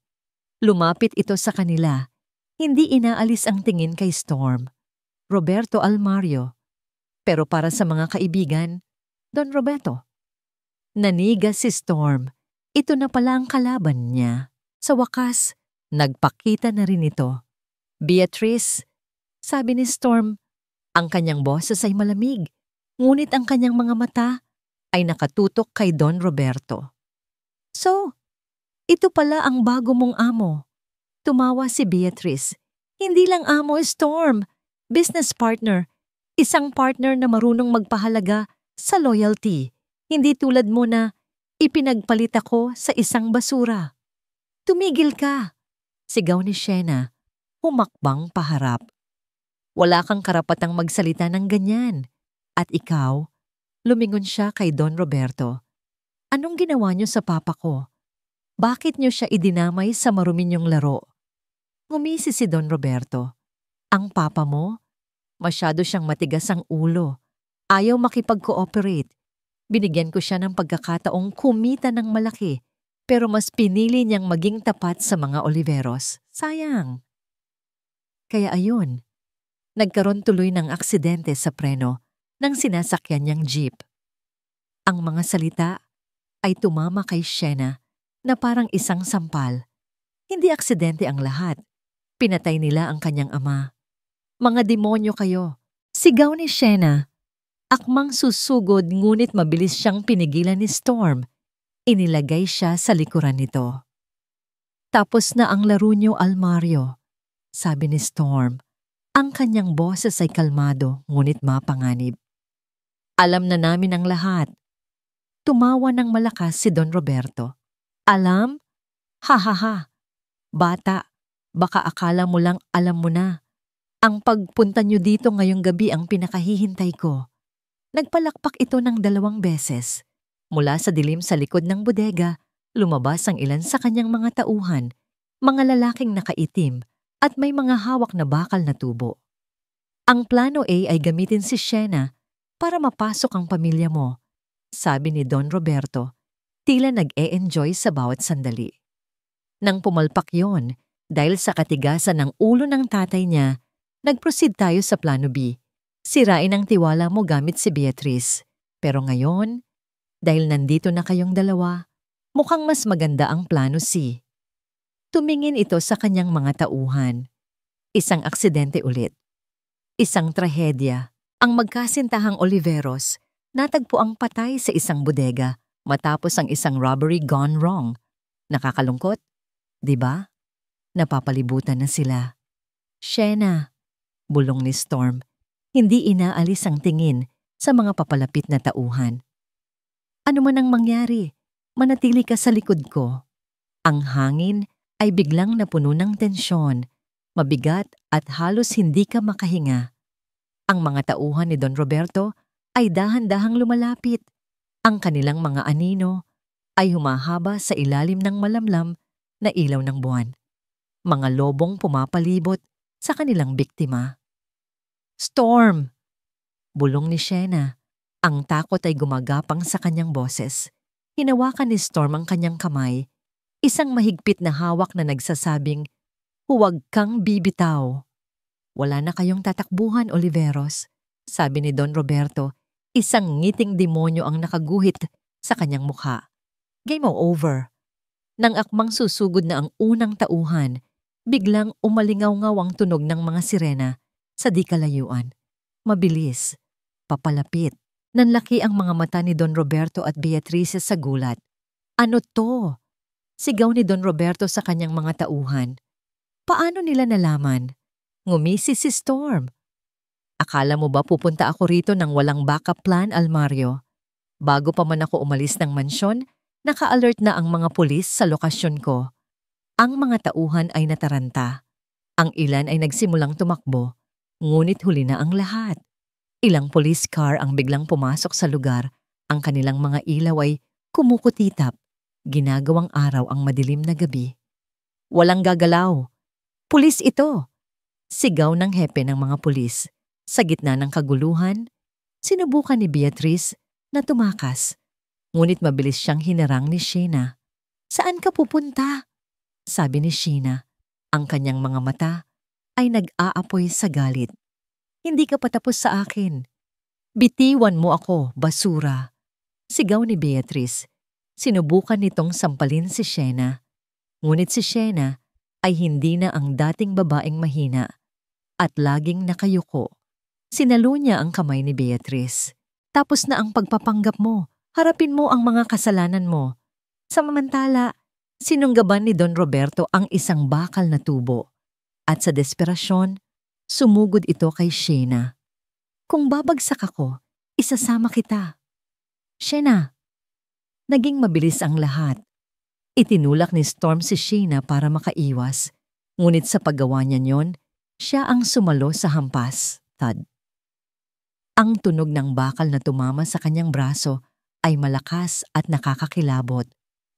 Lumapit ito sa kanila. Hindi inaalis ang tingin kay Storm. Roberto Almario. Pero para sa mga kaibigan, Don Roberto. Naniga si Storm. Ito na pala ang kalaban niya. Sa wakas, nagpakita na rin ito. Beatrice, sabi ni Storm, ang kanyang boses ay malamig, ngunit ang kanyang mga mata ay nakatutok kay Don Roberto. So, ito pala ang bago mong amo. Tumawa si Beatrice. Hindi lang amo, Storm. Business partner. Isang partner na marunong magpahalaga sa loyalty. Hindi tulad mo na ipinagpalit ako sa isang basura. Tumigil ka, sigaw ni Shena, humakbang paharap. Wala kang karapatang magsalita ng ganyan. At ikaw, lumingon siya kay Don Roberto. Anong ginawa niyo sa papa ko? Bakit niyo siya idinamay sa marumi niyong laro? Ngumisi si Don Roberto. Ang papa mo? Masyado siyang matigas ang ulo. Ayaw makipag-cooperate. Binigyan ko siya ng pagkakataong kumita ng malaki, pero mas pinili niyang maging tapat sa mga Oliveros. Sayang. Kaya ayun, nagkaroon tuloy ng aksidente sa preno ng sinasakyan niyang jeep. Ang mga salita ay tumama kay Shena na parang isang sampal. Hindi aksidente ang lahat. Pinatay nila ang kanyang ama. Mga demonyo kayo. Sigaw ni Shena. Akmang susugod ngunit mabilis siyang pinigilan ni Storm. Inilagay siya sa likuran nito. Tapos na ang laro niyo, Almario, sabi ni Storm. Ang kanyang boses ay kalmado ngunit mapanganib. Alam na namin ang lahat. Tumawa ng malakas si Don Roberto. Alam? Ha ha ha. Bata, baka akala mo lang alam mo na. Ang pagpunta niyo dito ngayong gabi ang pinakahihintay ko. Nagpalakpak ito ng 2 beses. Mula sa dilim sa likod ng bodega, lumabas ang ilan sa kanyang mga tauhan, mga lalaking nakaitim at may mga hawak na bakal na tubo. Ang plano A ay gamitin si Shena para mapasok ang pamilya mo, sabi ni Don Roberto, tila nag-e-enjoy sa bawat sandali. Nang pumalpak yon, dahil sa katigasan ng ulo ng tatay niya, nag-proceed tayo sa plano B. Sirain ang tiwala mo gamit si Beatrice. Pero ngayon, dahil nandito na kayong dalawa, mukhang mas maganda ang plano C. Tumingin ito sa kanyang mga tauhan. Isang aksidente ulit. Isang trahedya. Ang magkasintahang Oliveros natagpo ang patay sa isang bodega matapos ang isang robbery gone wrong. Nakakalungkot, di ba? Napapalibutan na sila. Shena, bulong ni Storm, hindi inaalis ang tingin sa mga papalapit na tauhan. Ano man ang mangyari, manatili ka sa likod ko. Ang hangin ay biglang napuno ng tensyon, mabigat at halos hindi ka makahinga. Ang mga tauhan ni Don Roberto ay dahan-dahang lumalapit. Ang kanilang mga anino ay humahaba sa ilalim ng malamlam na ilaw ng buwan. Mga lobong pumapalibot sa kanilang biktima. Storm! Bulong ni Shena. Ang takot ay gumagapang sa kanyang boses. Hinawakan ni Storm ang kanyang kamay, isang mahigpit na hawak na nagsasabing, huwag kang bibitaw. Wala na kayong tatakbuhan, Oliveros, sabi ni Don Roberto, isang ngiting demonyo ang nakaguhit sa kanyang mukha. Game over. Nang akmang susugod na ang unang tauhan, biglang umalingaw-ngaw ang tunog ng mga sirena sa di kalayuan. Mabilis, papalapit. Nanlaki ang mga mata ni Don Roberto at Beatrice sa gulat. Ano to? Sigaw ni Don Roberto sa kanyang mga tauhan. Paano nila nalaman? Ngumisi si Storm. Akala mo ba pupunta ako rito nang walang backup plan, Almario? Bago pa man ako umalis ng mansyon, naka-alert na ang mga pulis sa lokasyon ko. Ang mga tauhan ay nataranta. Ang ilan ay nagsimulang tumakbo, ngunit huli na ang lahat. Ilang police car ang biglang pumasok sa lugar. Ang kanilang mga ilaw ay kumukutitap. Ginagawang araw ang madilim na gabi. Walang gagalaw. Pulis ito! Sigaw ng hepe ng mga pulis. Sa gitna ng kaguluhan, sinubukan ni Beatrice na tumakas. Ngunit mabilis siyang hinarang ni Shena. Saan ka pupunta? sabi ni Sheena. Ang kanyang mga mata ay nag-aapoy sa galit. Hindi ka patapos sa akin. Bitiwan mo ako, basura. Sigaw ni Beatrice. Sinubukan nitong sampalin si Sheena. Ngunit si Sheena ay hindi na ang dating babaeng mahina at laging nakayuko. Sinalo niya ang kamay ni Beatrice. Tapos na ang pagpapanggap mo. Harapin mo ang mga kasalanan mo. Samantala, sinunggaban ni Don Roberto ang isang bakal na tubo. At sa desperasyon, sumugod ito kay Sheena. Kung babagsak ako, isasama kita. Sheena. Naging mabilis ang lahat. Itinulak ni Storm si Sheena para makaiwas. Ngunit sa paggawa niya niyon, siya ang sumalo sa hampas. Thud. Ang tunog ng bakal na tumama sa kanyang braso ay malakas at nakakakilabot.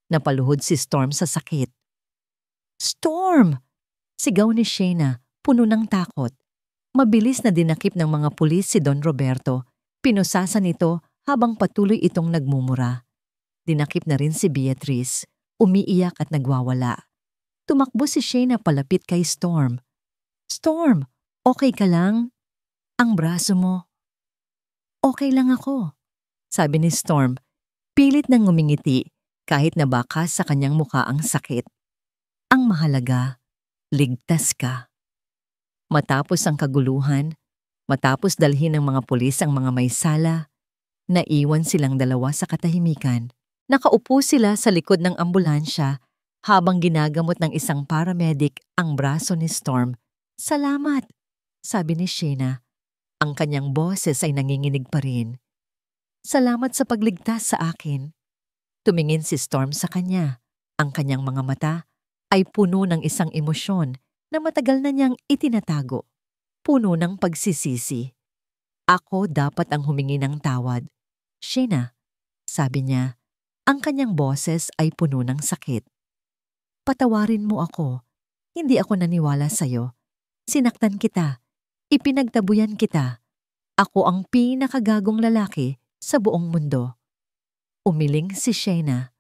Napaluhod si Storm sa sakit. Storm! Sigaw ni Sheena, puno ng takot. Mabilis na dinakip ng mga pulis si Don Roberto. Pinusasan ito habang patuloy itong nagmumura. Dinakip na rin si Beatrice, umiiyak at nagwawala. Tumakbo si Sheena palapit kay Storm. Storm, okay ka lang? Ang braso mo. Okay lang ako, sabi ni Storm. Pilit nang ngumingiti kahit na baka sa kanyang mukha ang sakit. Ang mahalaga, ligtas ka. Matapos ang kaguluhan, matapos dalhin ng mga pulis ang mga may sala, naiwan silang dalawa sa katahimikan. Nakaupo sila sa likod ng ambulansya habang ginagamot ng isang paramedic ang braso ni Storm. Salamat, sabi ni Sheena. Ang kanyang boses ay nanginginig pa rin. Salamat sa pagligtas sa akin. Tumingin si Storm sa kanya. Ang kanyang mga mata ay puno ng isang emosyon na matagal na niyang itinatago. Puno ng pagsisisi. Ako dapat ang humingi ng tawad. Sheena, sabi niya. Ang kanyang boses ay puno ng sakit. Patawarin mo ako. Hindi ako naniwala sa'yo. Sinaktan kita. Ipinagtabuyan kita. Ako ang pinakagagong lalaki sa buong mundo. Umiling si Sheena.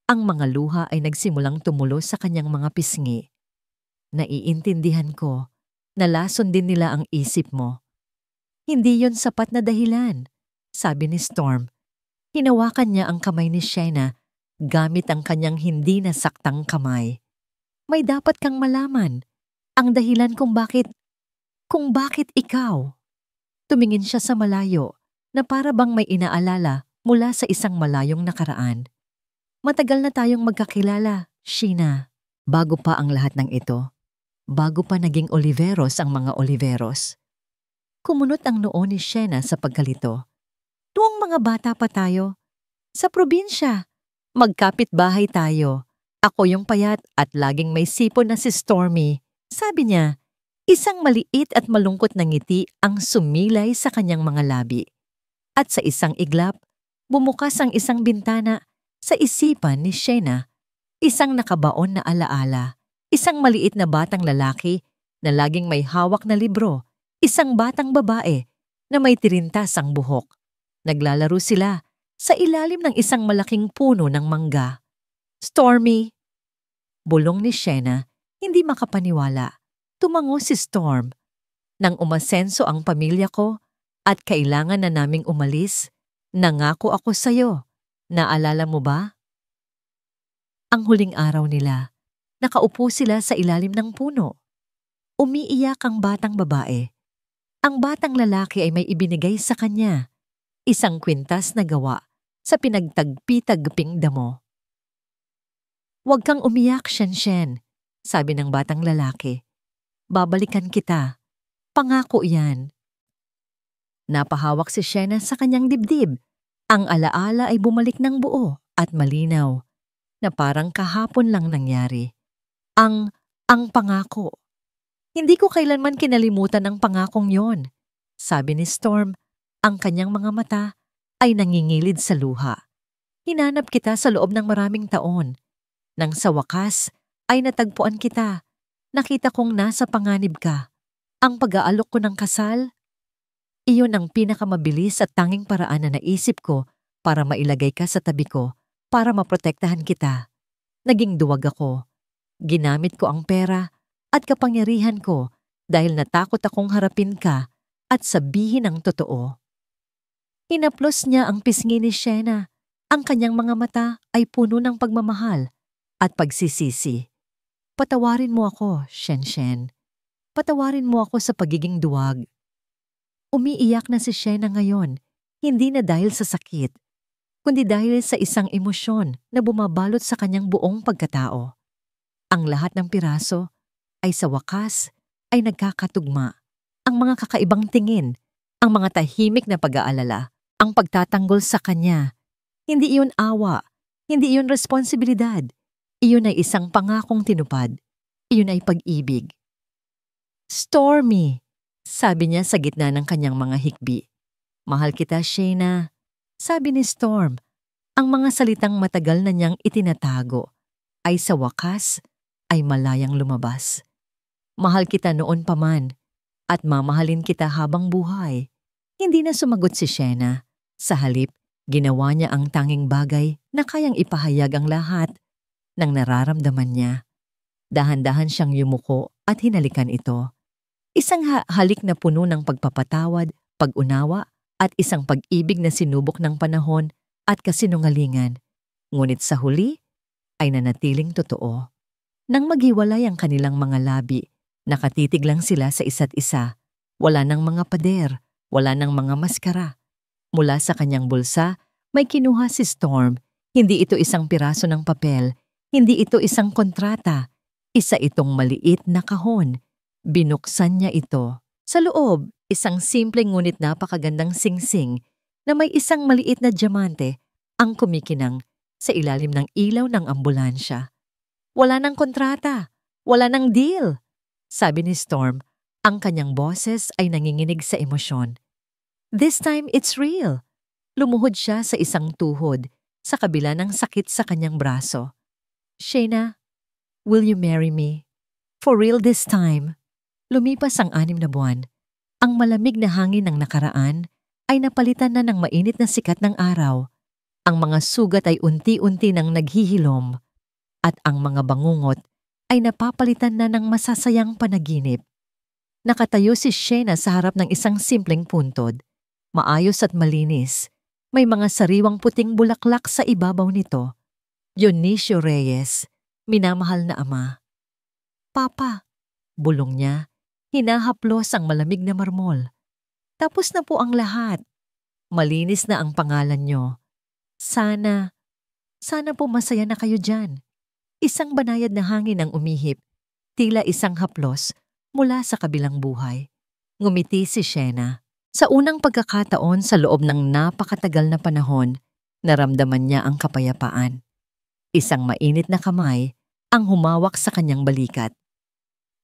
Ang mga luha ay nagsimulang tumulo sa kanyang mga pisngi. Naiintindihan ko na lason din nila ang isip mo. Hindi yon sapat na dahilan, sabi ni Storm. Hinawakan niya ang kamay ni Sheena gamit ang kanyang hindi nasaktang kamay. May dapat kang malaman. Ang dahilan kung bakit ikaw. Tumingin siya sa malayo na para bang may inaalala mula sa isang malayong nakaraan. Matagal na tayong magkakilala, Sheena. Bago pa ang lahat ng ito, bago pa naging Oliveros ang mga Oliveros. Kumunot ang noo ni Sheena sa pagkalito. Noong mga bata pa tayo, sa probinsya, magkapit-bahay tayo. Ako yung payat at laging may sipon na si Stormy. Sabi niya, isang maliit at malungkot na ngiti ang sumilay sa kanyang mga labi. At sa isang iglap, bumukas ang isang bintana sa isipan ni Sheena. Isang nakabaon na alaala, isang maliit na batang lalaki na laging may hawak na libro, isang batang babae na may tirintas ang buhok. Naglalaro sila sa ilalim ng isang malaking puno ng mangga. Stormy! Bulong ni Sheena, hindi makapaniwala. Tumango si Storm. Nang umasenso ang pamilya ko at kailangan na naming umalis, nangako ako sa'yo. Naalala mo ba? Ang huling araw nila, nakaupo sila sa ilalim ng puno. Umiiyak ang batang babae. Ang batang lalaki ay may ibinigay sa kanya. Isang kwintas na gawa sa pinagtagpi-tagping damo. Huwag kang umiyak, Shen-Shen, sabi ng batang lalaki. Babalikan kita. Pangako yan. Napahawak si Sheena sa kanyang dibdib. Ang alaala ay bumalik ng buo at malinaw na parang kahapon lang nangyari. Ang pangako. Hindi ko kailanman kinalimutan ang pangakong yon, sabi ni Storm. Ang kanyang mga mata ay nangingilid sa luha. Hinanap kita sa loob ng maraming taon. Nang sa wakas ay natagpuan kita. Nakita kong nasa panganib ka. Ang pag-aalok ko ng kasal, iyon ang pinakamabilis at tanging paraan na naisip ko para mailagay ka sa tabi ko para maprotektahan kita. Naging duwag ako. Ginamit ko ang pera at kapangyarihan ko dahil natakot akong harapin ka at sabihin ang totoo. Hinaplos niya ang pisngi ni Shena. Ang kanyang mga mata ay puno ng pagmamahal at pagsisisi. Patawarin mo ako, Shen. Patawarin mo ako sa pagiging duwag. Umiiyak na si Shena ngayon, hindi na dahil sa sakit, kundi dahil sa isang emosyon na bumabalot sa kanyang buong pagkatao. Ang lahat ng piraso ay sa wakas ay nagkakatugma. Ang mga kakaibang tingin, ang mga tahimik na pag-aalala, ang pagtatanggol sa kanya. Hindi iyon awa, hindi iyon responsibilidad. Iyon ay isang pangakong tinupad. Iyon ay pag-ibig. Stormy, sabi niya sa gitna ng kanyang mga hikbi. Mahal kita, Shena, sabi ni Storm. Ang mga salitang matagal na niyang itinatago ay sa wakas ay malayang lumabas. Mahal kita noon pa man at mamahalin kita habang buhay. Hindi na sumagot si Shena. Sa halip, ginawa niya ang tanging bagay na kayang ipahayag ang lahat ng nararamdaman niya. Dahan-dahan siyang yumuko at hinalikan ito. Isang halik na puno ng pagpapatawad, pag-unawa at isang pag-ibig na sinubok ng panahon at kasinungalingan. Ngunit sa huli ay nanatiling totoo. Nang maghiwalay ang kanilang mga labi, nakatitig lang sila sa isa't isa. Wala nang mga pader, wala nang mga maskara. Mula sa kanyang bulsa, may kinuha si Storm. Hindi ito isang piraso ng papel. Hindi ito isang kontrata. Isa itong maliit na kahon. Binuksan niya ito. Sa loob, isang simple ngunit napakagandang singsing na may isang maliit na diamante ang kumikinang sa ilalim ng ilaw ng ambulansya. Wala nang kontrata. Wala nang deal. Sabi ni Storm, ang kanyang boses ay nanginginig sa emosyon. This time, it's real. Lumuhod siya sa isang tuhod sa kabila ng sakit sa kanyang braso. Shena, will you marry me? For real this time. Lumipas ang 6 na buwan. Ang malamig na hangin ng nakaraan ay napalitan na ng mainit na sikat ng araw. Ang mga sugat ay unti-unti nang naghihilom at ang mga bangungot ay napapalitan na ng masasayang panaginip. Nakatayo si Shena sa harap ng isang simpleng puntod. Maayos at malinis. May mga sariwang puting bulaklak sa ibabaw nito. Dionisio Reyes, minamahal na ama. Papa, bulong niya, hinahaplos ang malamig na marmol. Tapos na po ang lahat. Malinis na ang pangalan niyo. Sana po masaya na kayo dyan. Isang banayad na hangin ang umihip, tila isang haplos mula sa kabilang buhay. Ngumiti si Shena. Sa unang pagkakataon sa loob ng napakatagal na panahon, naramdaman niya ang kapayapaan. Isang mainit na kamay ang humawak sa kanyang balikat.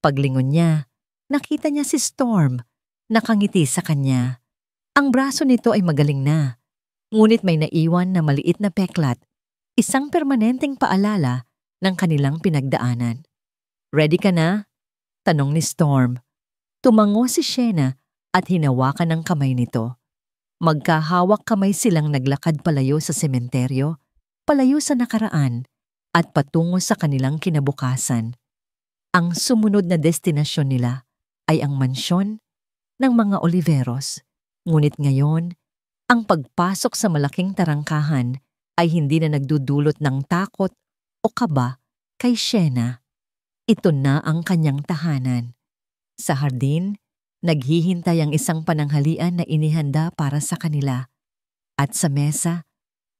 Paglingon niya, nakita niya si Storm, nakangiti sa kanya. Ang braso nito ay magaling na, ngunit may naiwan na maliit na peklat, isang permanenteng paalala ng kanilang pinagdaanan. Ready ka na? Tanong ni Storm. Tumango si Shena at hinawakan ang kamay nito. Magkahawak kamay silang naglakad palayo sa sementeryo, palayo sa nakaraan, at patungo sa kanilang kinabukasan. Ang sumunod na destinasyon nila ay ang mansyon ng mga Oliveros. Ngunit ngayon, ang pagpasok sa malaking tarangkahan ay hindi na nagdudulot ng takot o kaba kay Shena. Ito na ang kanyang tahanan. Sa hardin, naghihintay ang isang pananghalian na inihanda para sa kanila. At sa mesa,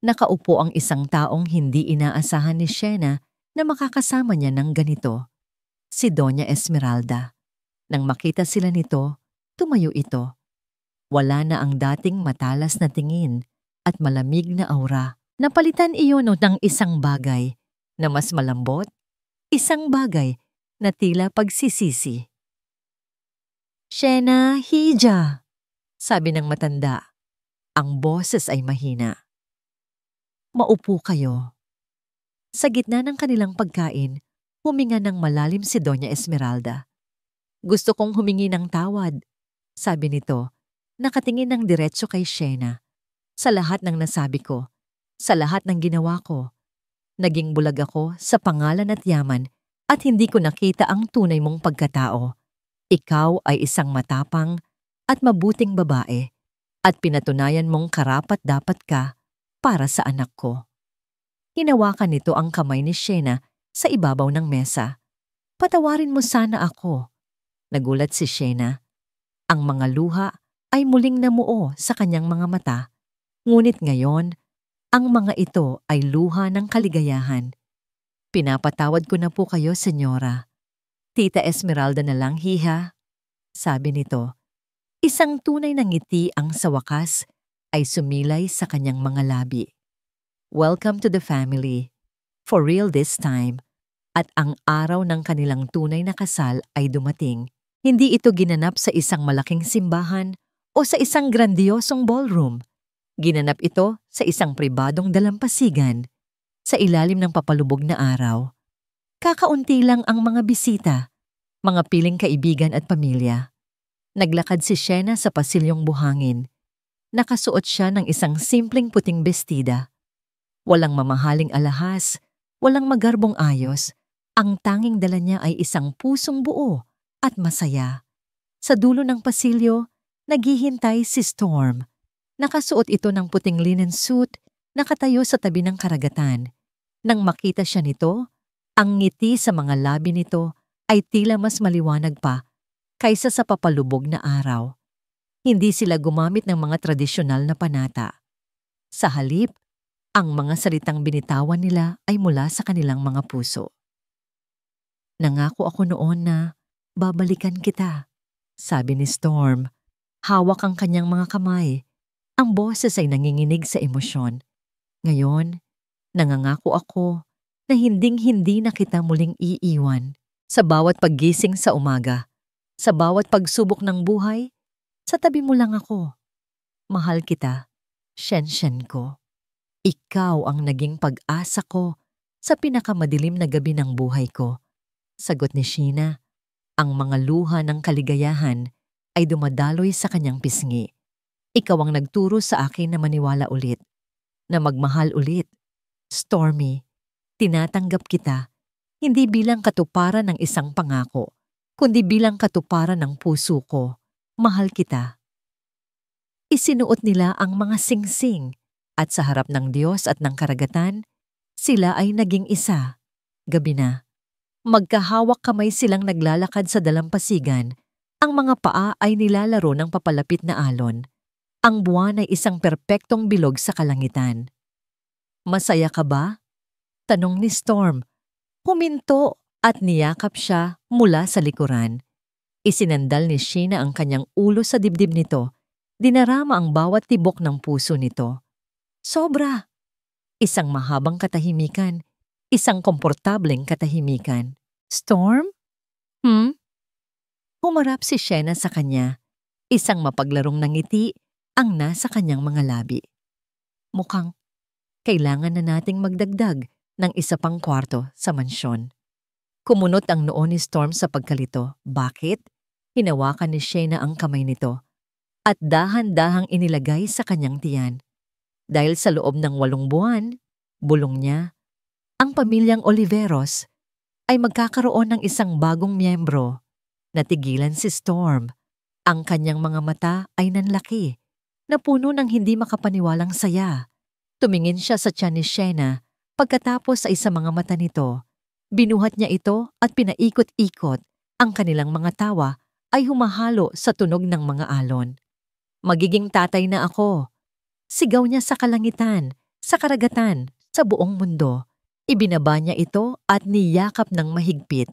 nakaupo ang isang taong hindi inaasahan ni Shena na makakasama niya ng ganito. Si Doña Esmeralda. Nang makita sila nito, tumayo ito. Wala na ang dating matalas na tingin at malamig na aura. Napalitan iyon ng isang bagay na mas malambot, isang bagay na tila pagsisisi. Shena, hija, sabi ng matanda. Ang boses ay mahina. Maupo kayo. Sa gitna ng kanilang pagkain, huminga ng malalim si Doña Esmeralda. Gusto kong humingi ng tawad, sabi nito, nakatingin ng diretso kay Shena. Sa lahat ng nasabi ko, sa lahat ng ginawa ko, naging bulag ako sa pangalan at yaman at hindi ko nakita ang tunay mong pagkatao. Ikaw ay isang matapang at mabuting babae at pinatunayan mong karapat-dapat ka para sa anak ko. Hinawakan nito ang kamay ni Shena sa ibabaw ng mesa. Patawarin mo sana ako. Nagulat si Shena. Ang mga luha ay muling namuo sa kanyang mga mata. Ngunit ngayon, ang mga ito ay luha ng kaligayahan. Pinapatawad ko na po kayo, senyora. Tita Esmeralda na lang, hiha. Sabi nito. Isang tunay na ngiti ang sa wakas ay sumilay sa kanyang mga labi. Welcome to the family. For real this time. At ang araw ng kanilang tunay na kasal ay dumating. Hindi ito ginanap sa isang malaking simbahan o sa isang grandiosong ballroom. Ginanap ito sa isang pribadong dalampasigan sa ilalim ng papalubog na araw. Kakaunti lang ang mga bisita, mga piling kaibigan at pamilya. Naglakad si Shena sa pasilyong buhangin. Nakasuot siya ng isang simpleng puting bestida. Walang mamahaling alahas, walang magarbong ayos. Ang tanging dala niya ay isang pusong buo at masaya. Sa dulo ng pasilyo, naghihintay si Storm. Nakasuot ito ng puting linen suit, nakatayo sa tabi ng karagatan. Nang makita siya nito, ang ngiti sa mga labi nito ay tila mas maliwanag pa kaysa sa papalubog na araw. Hindi sila gumamit ng mga tradisyonal na panata. Sa halip, ang mga salitang binitawan nila ay mula sa kanilang mga puso. Nangako ako noon na babalikan kita, sabi ni Storm. Hawak ang kanyang mga kamay. Ang boses ay nanginginig sa emosyon. Ngayon, nangangako ako na hinding-hindi na kita muling iiwan. Sa bawat paggising sa umaga, sa bawat pagsubok ng buhay, sa tabi mo lang ako. Mahal kita, Shen-Shen ko. Ikaw ang naging pag-asa ko sa pinakamadilim na gabi ng buhay ko. Sagot ni Sheena. Ang mga luha ng kaligayahan ay dumadaloy sa kanyang pisngi. Ikaw ang nagturo sa akin na maniwala ulit, na magmahal ulit. Stormy, tinatanggap kita, hindi bilang katuparan ng isang pangako, kundi bilang katuparan ng puso ko. Mahal kita. Isinuot nila ang mga singsing at sa harap ng Diyos at ng karagatan, sila ay naging isa. Gabi na. Magkahawak kamay silang naglalakad sa dalampasigan. Ang mga paa ay nilalaro ng papalapit na alon. Ang buwan ay isang perpektong bilog sa kalangitan. Masaya ka ba? Tanong ni Storm. Huminto at niyakap siya mula sa likuran. Isinandal ni Sheena ang kanyang ulo sa dibdib nito. Dinarama ang bawat tibok ng puso nito. Sobra. Isang mahabang katahimikan. Isang komportableng katahimikan. Storm? Humarap si Sheena sa kanya. Isang mapaglarong na ngiti ang nasa kanyang mga labi. Mukhang kailangan na nating magdagdag ng isa pang kwarto sa mansyon. Kumunot ang noo ni Storm sa pagkalito. Bakit? Hinawakan ni Sheena ang kamay nito at dahan-dahang inilagay sa kanyang tiyan. Dahil sa loob ng 8 buwan, bulong niya, ang pamilyang Oliveros ay magkakaroon ng isang bagong miyembro. Natigilan si Storm. Ang kanyang mga mata ay nanlaki, napuno ng hindi makapaniwalang saya. Tumingin siya sa tiyan ni Sheena pagkatapos ay sa mga mata nito. Binuhat niya ito at pinaikot-ikot. Ang kanilang mga tawa ay humahalo sa tunog ng mga alon. Magiging tatay na ako. Sigaw niya sa kalangitan, sa karagatan, sa buong mundo. Ibinaba niya ito at niyakap ng mahigpit.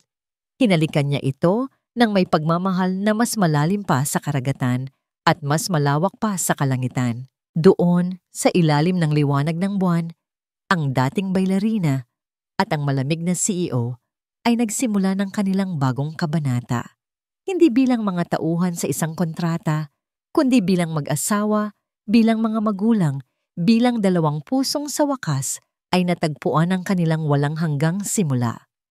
Hinalikan niya ito ng may pagmamahal na mas malalim pa sa karagatan at mas malawak pa sa kalangitan. Doon, sa ilalim ng liwanag ng buwan, ang dating bailarina at ang malamig na CEO ay nagsimula ng kanilang bagong kabanata. Hindi bilang mga tauhan sa isang kontrata, kundi bilang mag-asawa, bilang mga magulang, bilang 2 pusong sa wakas ay natagpuan ang kanilang walang hanggang simula.